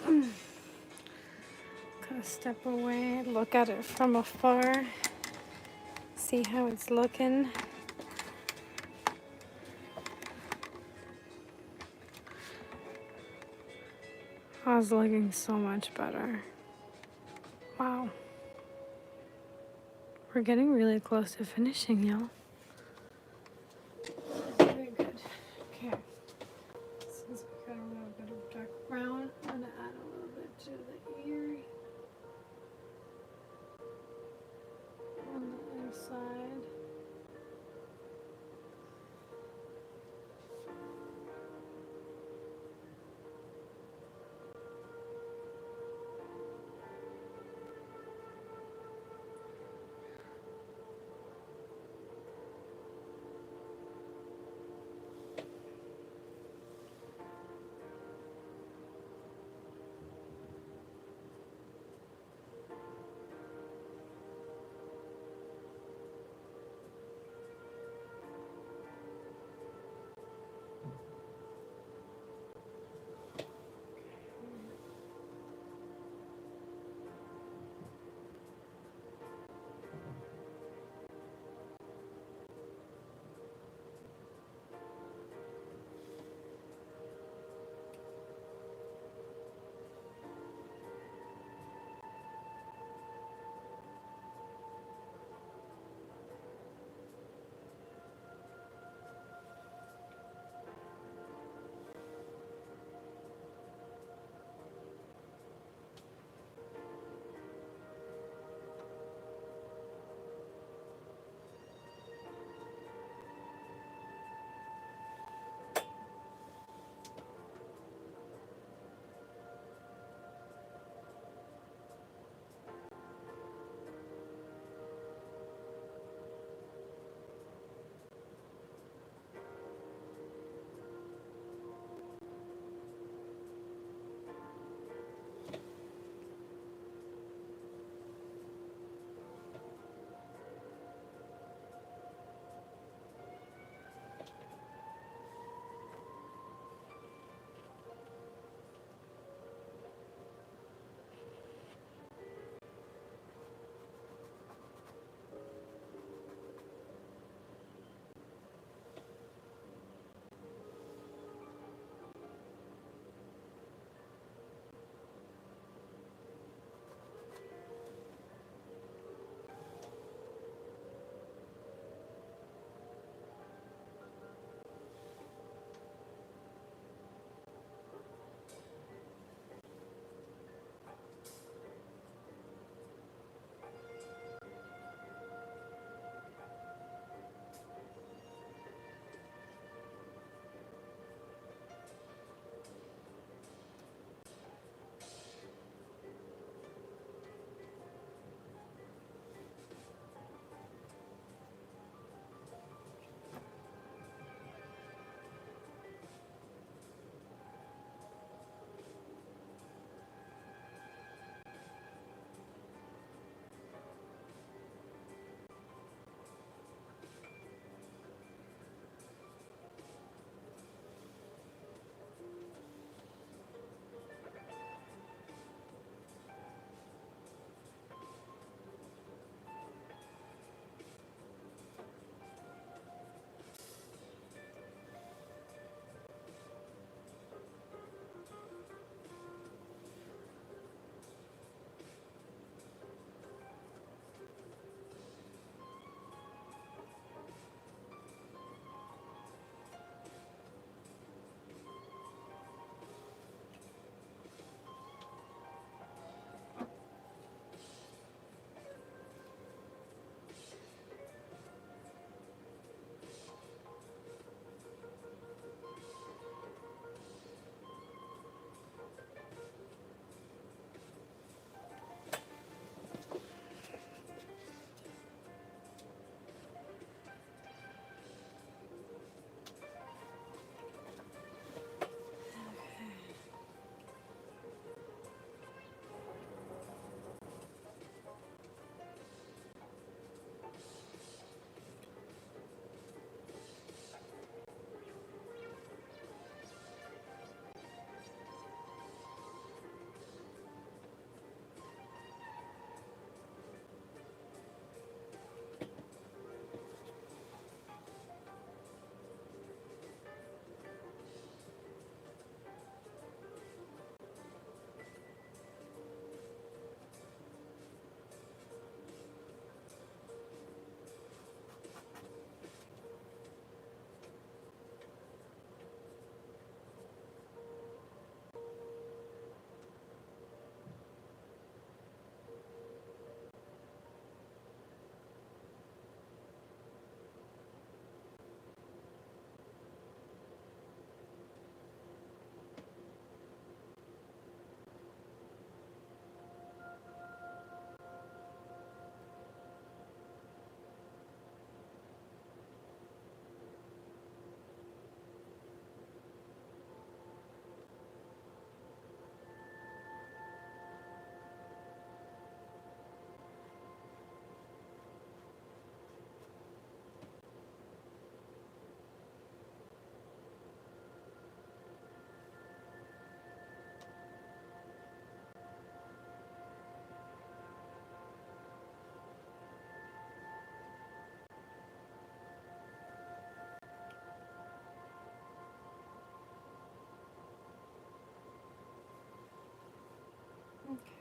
S1: Gotta step away, look at it from afar, see how it's looking. Oh, it's looking so much better. Wow. We're getting really close to finishing, y'all. Very good. Okay. Since we got a little bit of dark brown, I'm gonna add a little bit to the ear.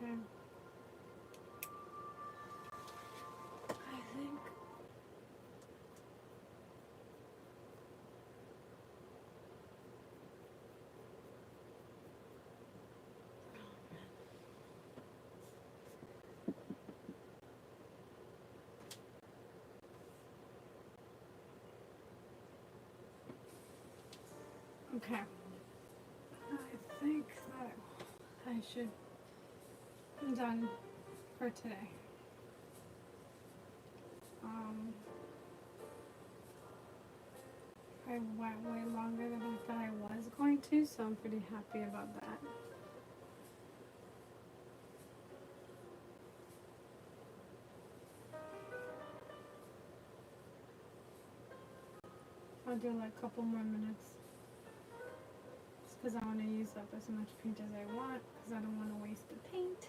S1: Okay. I think okay. I think that I should be done for today. I went way longer than I thought I was going to, so I'm pretty happy about that. I'll do like a couple more minutes. Just because I want to use up as much paint as I want, because I don't want to waste the paint.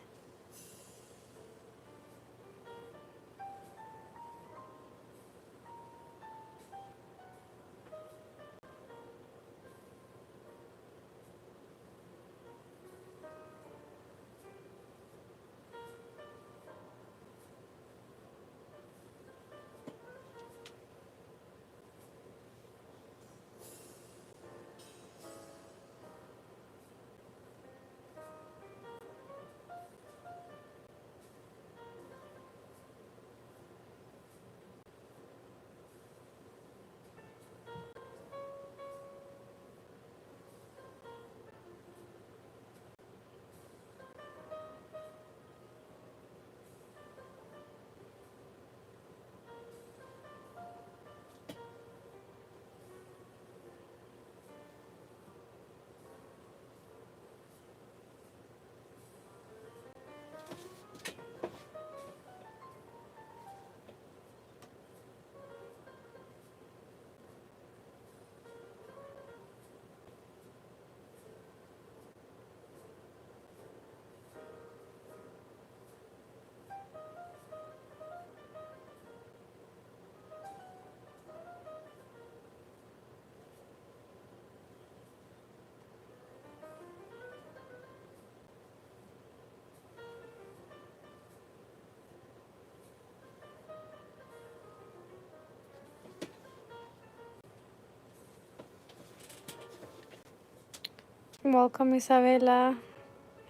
S1: Welcome, Isabela.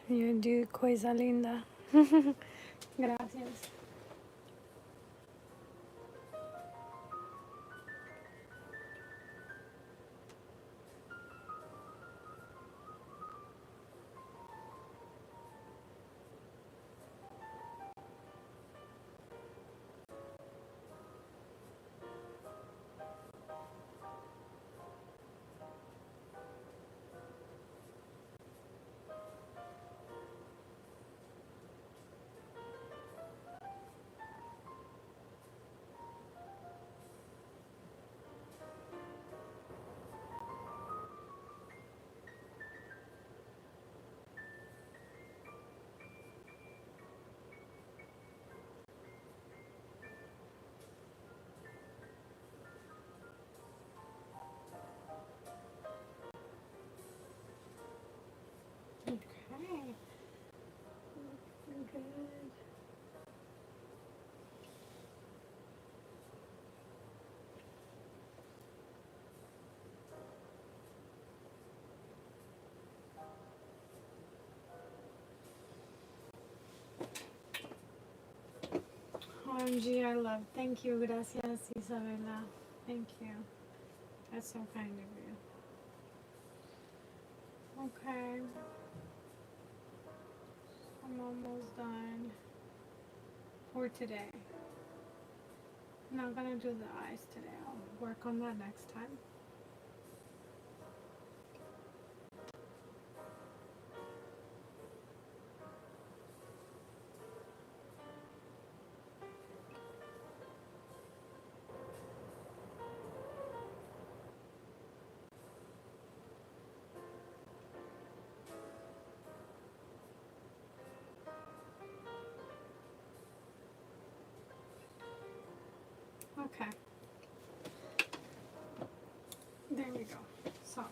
S1: You do coisa linda. Gracias. Okay. Looking good. OMG, I love. Thank you. Gracias, Isabela. Thank you. That's so kind of you. Okay. I'm almost done for today. I'm not gonna do the eyes today. I'll work on that next time. Okay. There we go. So.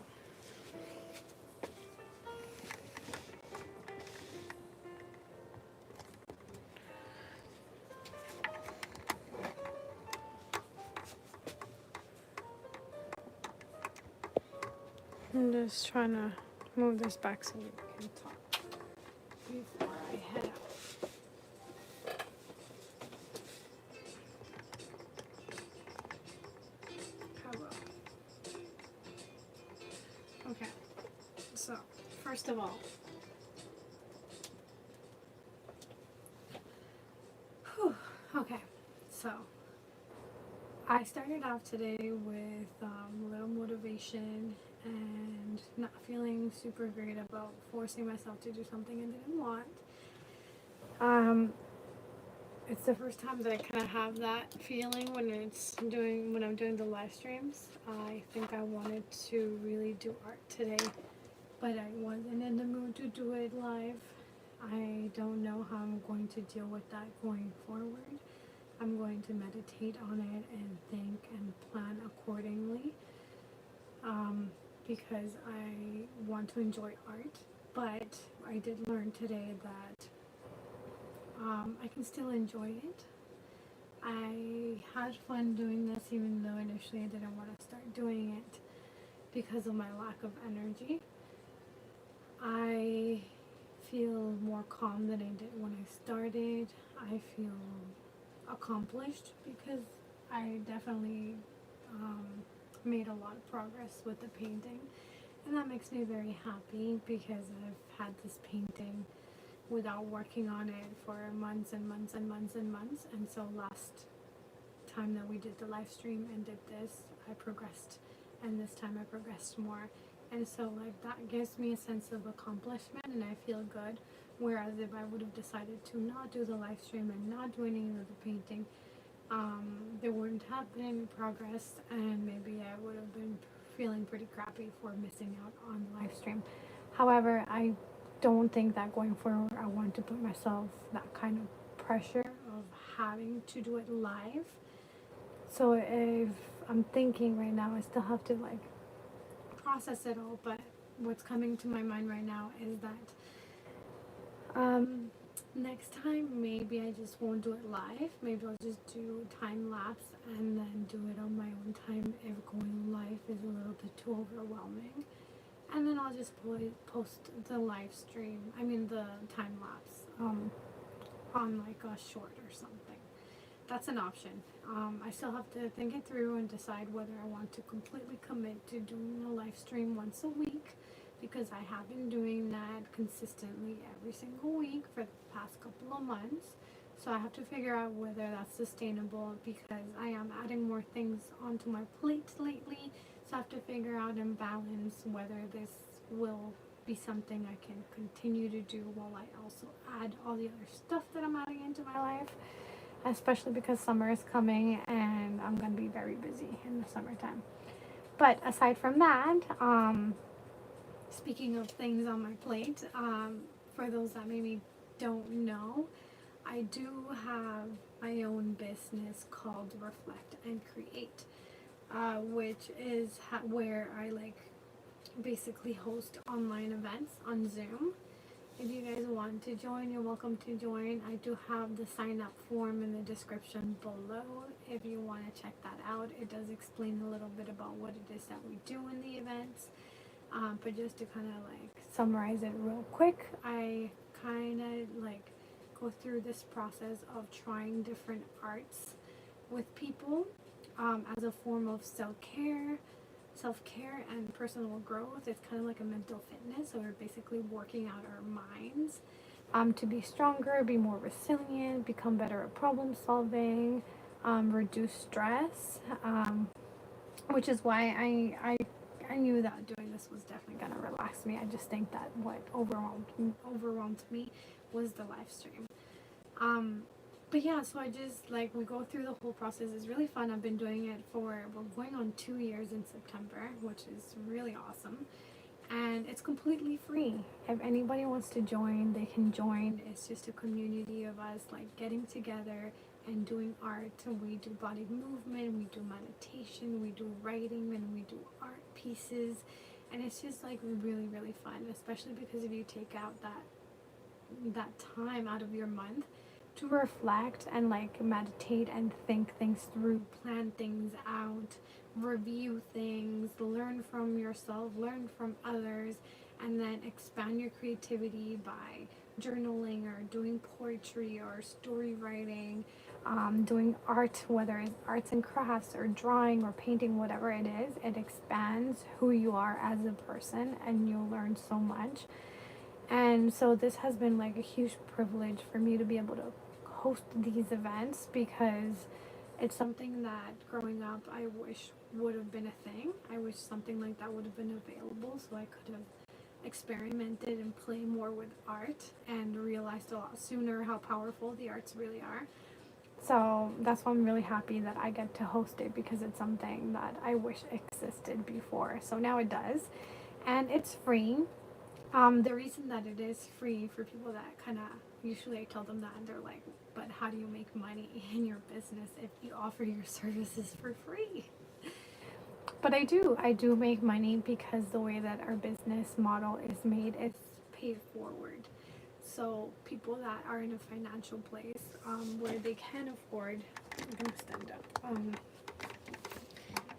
S1: I'm just trying to move this back so we can talk before I head out. I will. Okay, so first of all, okay, so I started off today with a little motivation and not feeling super great about forcing myself to do something I didn't want. It's the first time that I kind of have that feeling when I'm doing the live streams. I think I wanted to really do art today, but I wasn't in the mood to do it live. I don't know how I'm going to deal with that going forward. I'm going to meditate on it and think and plan accordingly, because I want to enjoy art. But I did learn today that I can still enjoy it. I had fun doing this even though initially I didn't want to start doing it because of my lack of energy. I feel more calm than I did when I started. I feel accomplished because I definitely made a lot of progress with the painting, and that makes me very happy because I've had this painting without working on it for months and months and months and months, and so last time that we did the live stream and did this, I progressed, and this time I progressed more, and so like that gives me a sense of accomplishment and I feel good. Whereas if I would have decided to not do the live stream and not do any of the painting, there wouldn't have been any progress, and maybe I would have been feeling pretty crappy for missing out on the live stream. However, I don't think that going forward I want to put myself that kind of pressure of having to do it live. So if I'm thinking right now, I still have to like process it all, but what's coming to my mind right now is that next time maybe I just won't do it live. Maybe I'll just do time lapse and then do it on my own time if going live is a little bit too overwhelming. And then I'll just post the live stream, the time lapse, on like a short or something. That's an option. I still have to think it through and decide whether I want to completely commit to doing a live stream once a week, because I have been doing that consistently every single week for the past couple of months. So I have to figure out whether that's sustainable, because I am adding more things onto my plate lately. So I have to figure out and balance whether this will be something I can continue to do while I also add all the other stuff that I'm adding into my life, especially because summer is coming and I'm going to be very busy in the summertime. But aside from that, speaking of things on my plate, for those that maybe don't know, I do have my own business called Reflect and Create, which is where I basically host online events on Zoom. If you guys want to join, you're welcome to join. I do have the sign up form in the description below if you want to check that out. It does explain a little bit about what it is that we do in the events. But just to kind of summarize it real quick, I kind of go through this process of trying different arts with people as a form of self-care and personal growth. It's kind of like a mental fitness, so we're basically working out our minds to be stronger, be more resilient, become better at problem solving, reduce stress, which is why I knew that doing this was definitely going to relax me. I just think that what overwhelmed me was the live stream. But yeah, so I just we go through the whole process. It's really fun. I've been doing it we're going on 2 years in September, which is really awesome. And it's completely free. If anybody wants to join, they can join. It's just a community of us getting together and doing art. We do body movement, we do meditation, we do writing, and we do art pieces. And it's just really, really fun, especially because if you take out that time out of your month to reflect and like meditate and think things through, plan things out, review things, learn from yourself, learn from others, and then expand your creativity by journaling or doing poetry or story writing, doing art, whether it's arts and crafts or drawing or painting, whatever it is. It expands who you are as a person, and you'll learn so much. And so this has been like a huge privilege for me to be able to host these events, because it's something that growing up I wish would have been a thing. I wish something like that would have been available, so I could have experimented and play more with art and realized a lot sooner how powerful the arts really are. So that's why I'm really happy that I get to host it, because it's something that I wish existed before. So now it does, and it's free. The reason that it is free for people that kind of, usually I tell them that and they're like, but how do you make money in your business if you offer your services for free? But I do make money, because the way that our business model is made is pay forward. So people that are in a financial place where they can afford, I'm gonna stand up.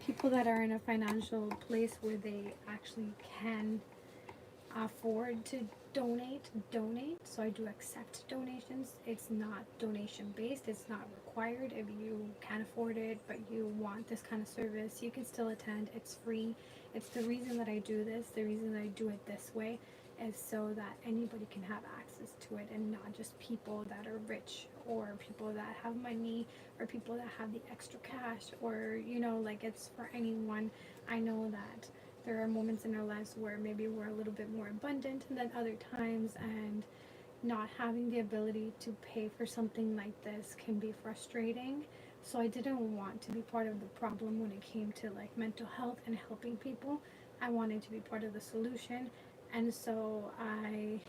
S1: People that are in a financial place where they actually can afford to donate. So I do accept donations. It's not donation based, it's not required. If you can't afford it but you want this kind of service, you can still attend. It's free. It's the reason that I do this, the reason that I do it this way, is so that anybody can have access to it, and not just people that are rich or people that have money or people that have the extra cash, or like, it's for anyone. I know that there are moments in our lives where maybe we're a little bit more abundant than other times, and not having the ability to pay for something like this can be frustrating. So I didn't want to be part of the problem when it came to like mental health and helping people. I wanted to be part of the solution. And so I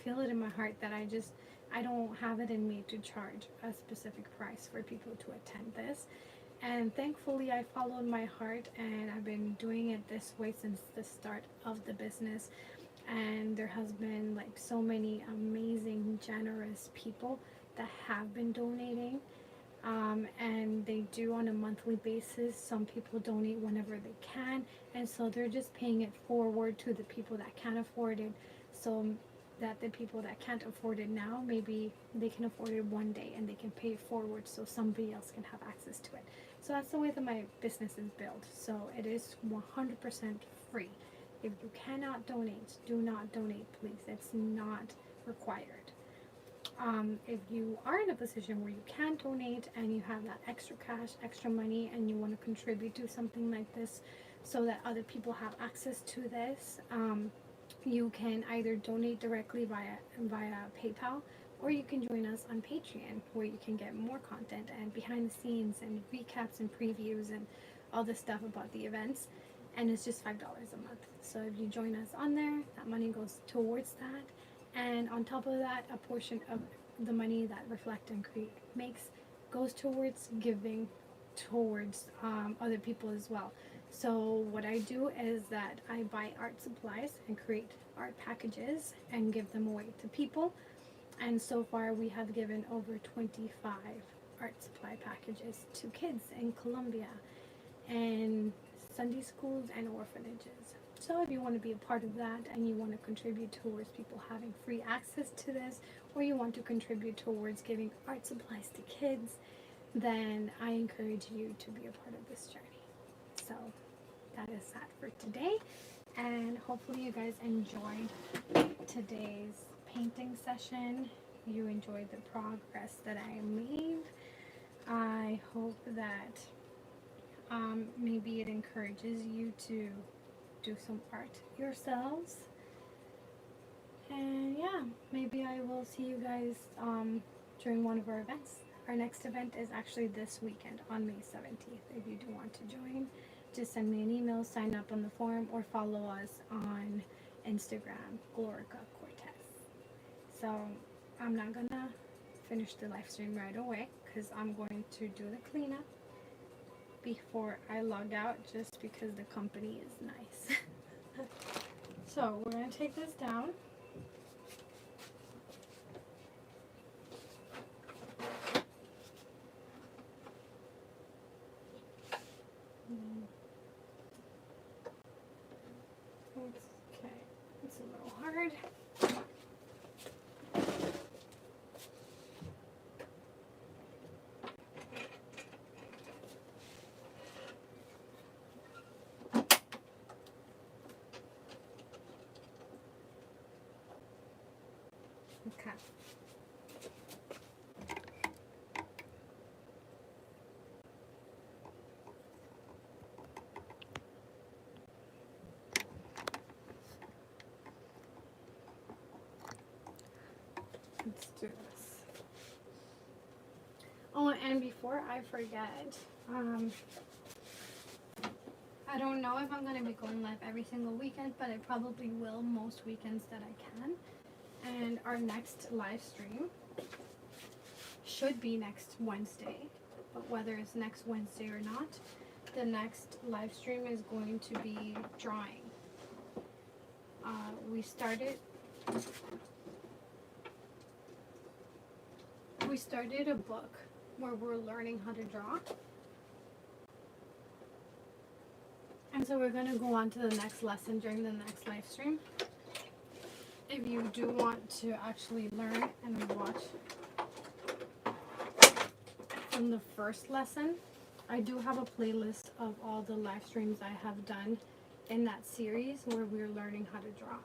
S1: feel it in my heart that I don't have it in me to charge a specific price for people to attend this. And thankfully, I followed my heart, and I've been doing it this way since the start of the business. And there has been like so many amazing, generous people that have been donating. And they do on a monthly basis. Some people donate whenever they can, and so they're just paying it forward to the people that can afford it, so that the people that can't afford it now, maybe they can afford it one day and they can pay it forward so somebody else can have access to it. So that's the way that my business is built. So it is 100% free. If you cannot donate, do not donate, please. It's not required. If you are in a position where you can donate and you have that extra cash, extra money, and you want to contribute to something like this so that other people have access to this, you can either donate directly via PayPal, or you can join us on Patreon, where you can get more content and behind the scenes and recaps and previews and all this stuff about the events. And it's just $5 a month. So if you join us on there, that money goes towards that. And on top of that, a portion of the money that Reflect and Create makes goes towards giving towards other people as well. So what I do is that I buy art supplies and create art packages and give them away to people. And so far we have given over 25 art supply packages to kids in Colombia and Sunday schools and orphanages. So if you want to be a part of that and you want to contribute towards people having free access to this, or you want to contribute towards giving art supplies to kids, then I encourage you to be a part of this journey. So that is that for today, and hopefully you guys enjoyed today's painting session. You enjoyed the progress that I made. I hope that maybe it encourages you to do some art yourselves. And yeah, maybe I will see you guys during one of our events. Our next event is actually this weekend on May 17th. If you do want to join, just send me an email, sign up on the forum, or follow us on Instagram, Glorica Cortez. So I'm not gonna finish the live stream right away, because I'm going to do the cleanup before I log out, just because the company is nice. So we're gonna take this down. card. Okay. Let's do this. Oh, and before I forget, I don't know if I'm going to be going live every single weekend, but I probably will most weekends that I can. And our next live stream should be next Wednesday, but whether it's next Wednesday or not, the next live stream is going to be drawing. We started a book where we're learning how to draw. And so we're going to go on to the next lesson during the next live stream. If you do want to actually learn and watch from the first lesson, I do have a playlist of all the live streams I have done in that series where we're learning how to draw.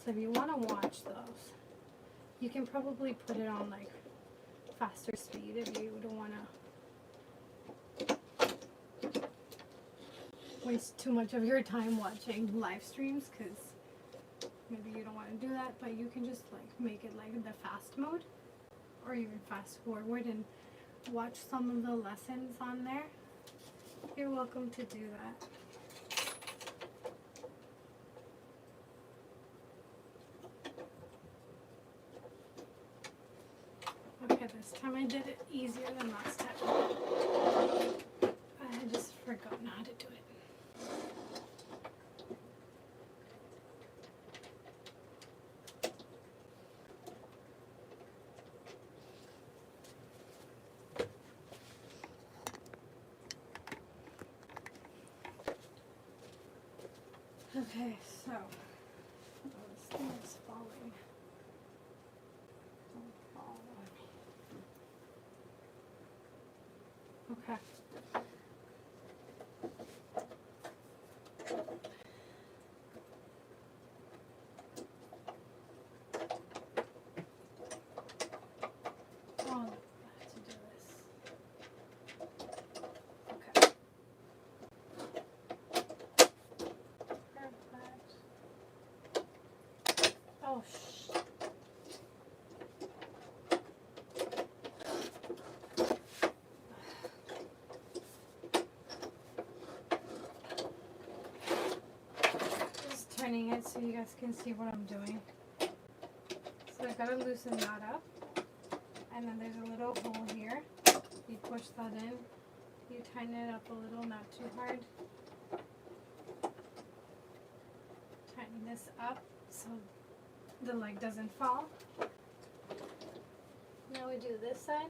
S1: So if you want to watch those, you can probably put it on like faster speed if you don't want to waste too much of your time watching live streams, because maybe you don't want to do that, but you can just like make it like the fast mode or even fast forward and watch some of the lessons on there. You're welcome to do that. Okay, this time I did it easier than last time. I had just forgotten how to do it. Okay, so this thing is falling. Don't fall on me. Okay. Oh, I have to do this. Okay. Perfect. Oh, just turning it so you guys can see what I'm doing. So I gotta loosen that up, and then there's a little hole here. You push that in, you tighten it up a little, not too hard. Tighten this up so the leg doesn't fall. Now we do this side.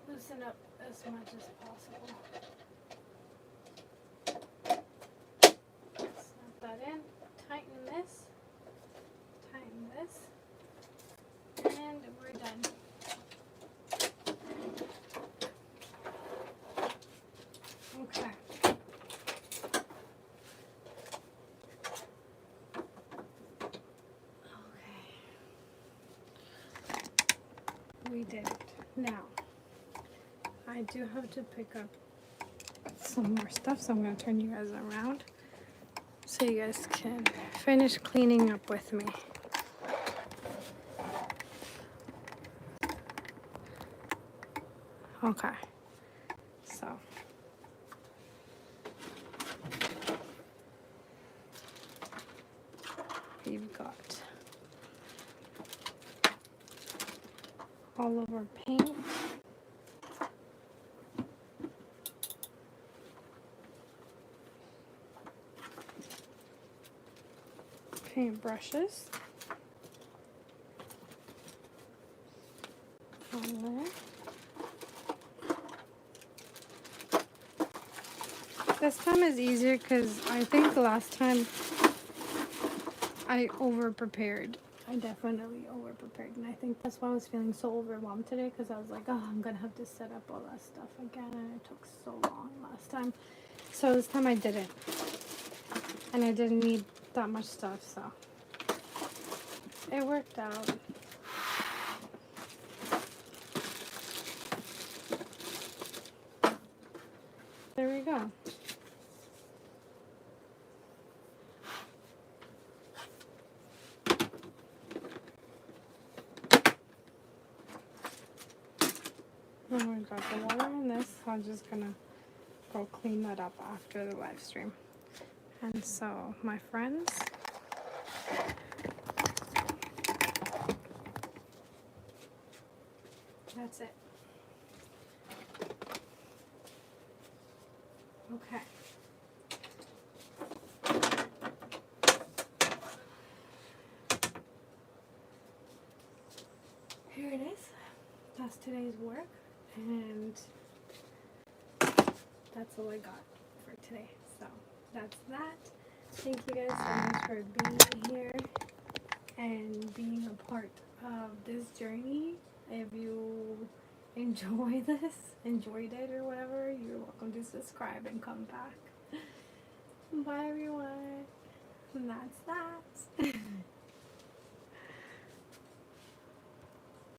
S1: Loosen up as much as possible. Snap that in, tighten this, and we're done. Okay. We did it. Now, I do have to pick up some more stuff, so I'm going to turn you guys around so you guys can finish cleaning up with me. Okay, so we've got all of our paint. Paint brushes. On there. This time is easier because I think the last time I over-prepared. I definitely over-prepared. And I think that's why I was feeling so overwhelmed today, because I was like, oh, I'm going to have to set up all that stuff again. And it took so long last time. So this time I didn't. And I didn't need that much stuff, so it worked out. There we go. And we got the water in this. I'm just gonna go clean that up after the live stream. And so, my friends, that's it. Okay. Here it is. That's today's work. And that's all I got for today. So that's that. Thank you guys so much for being here and being a part of this journey. If you enjoyed it or whatever, you're welcome to subscribe and come back. Bye everyone. And that's that.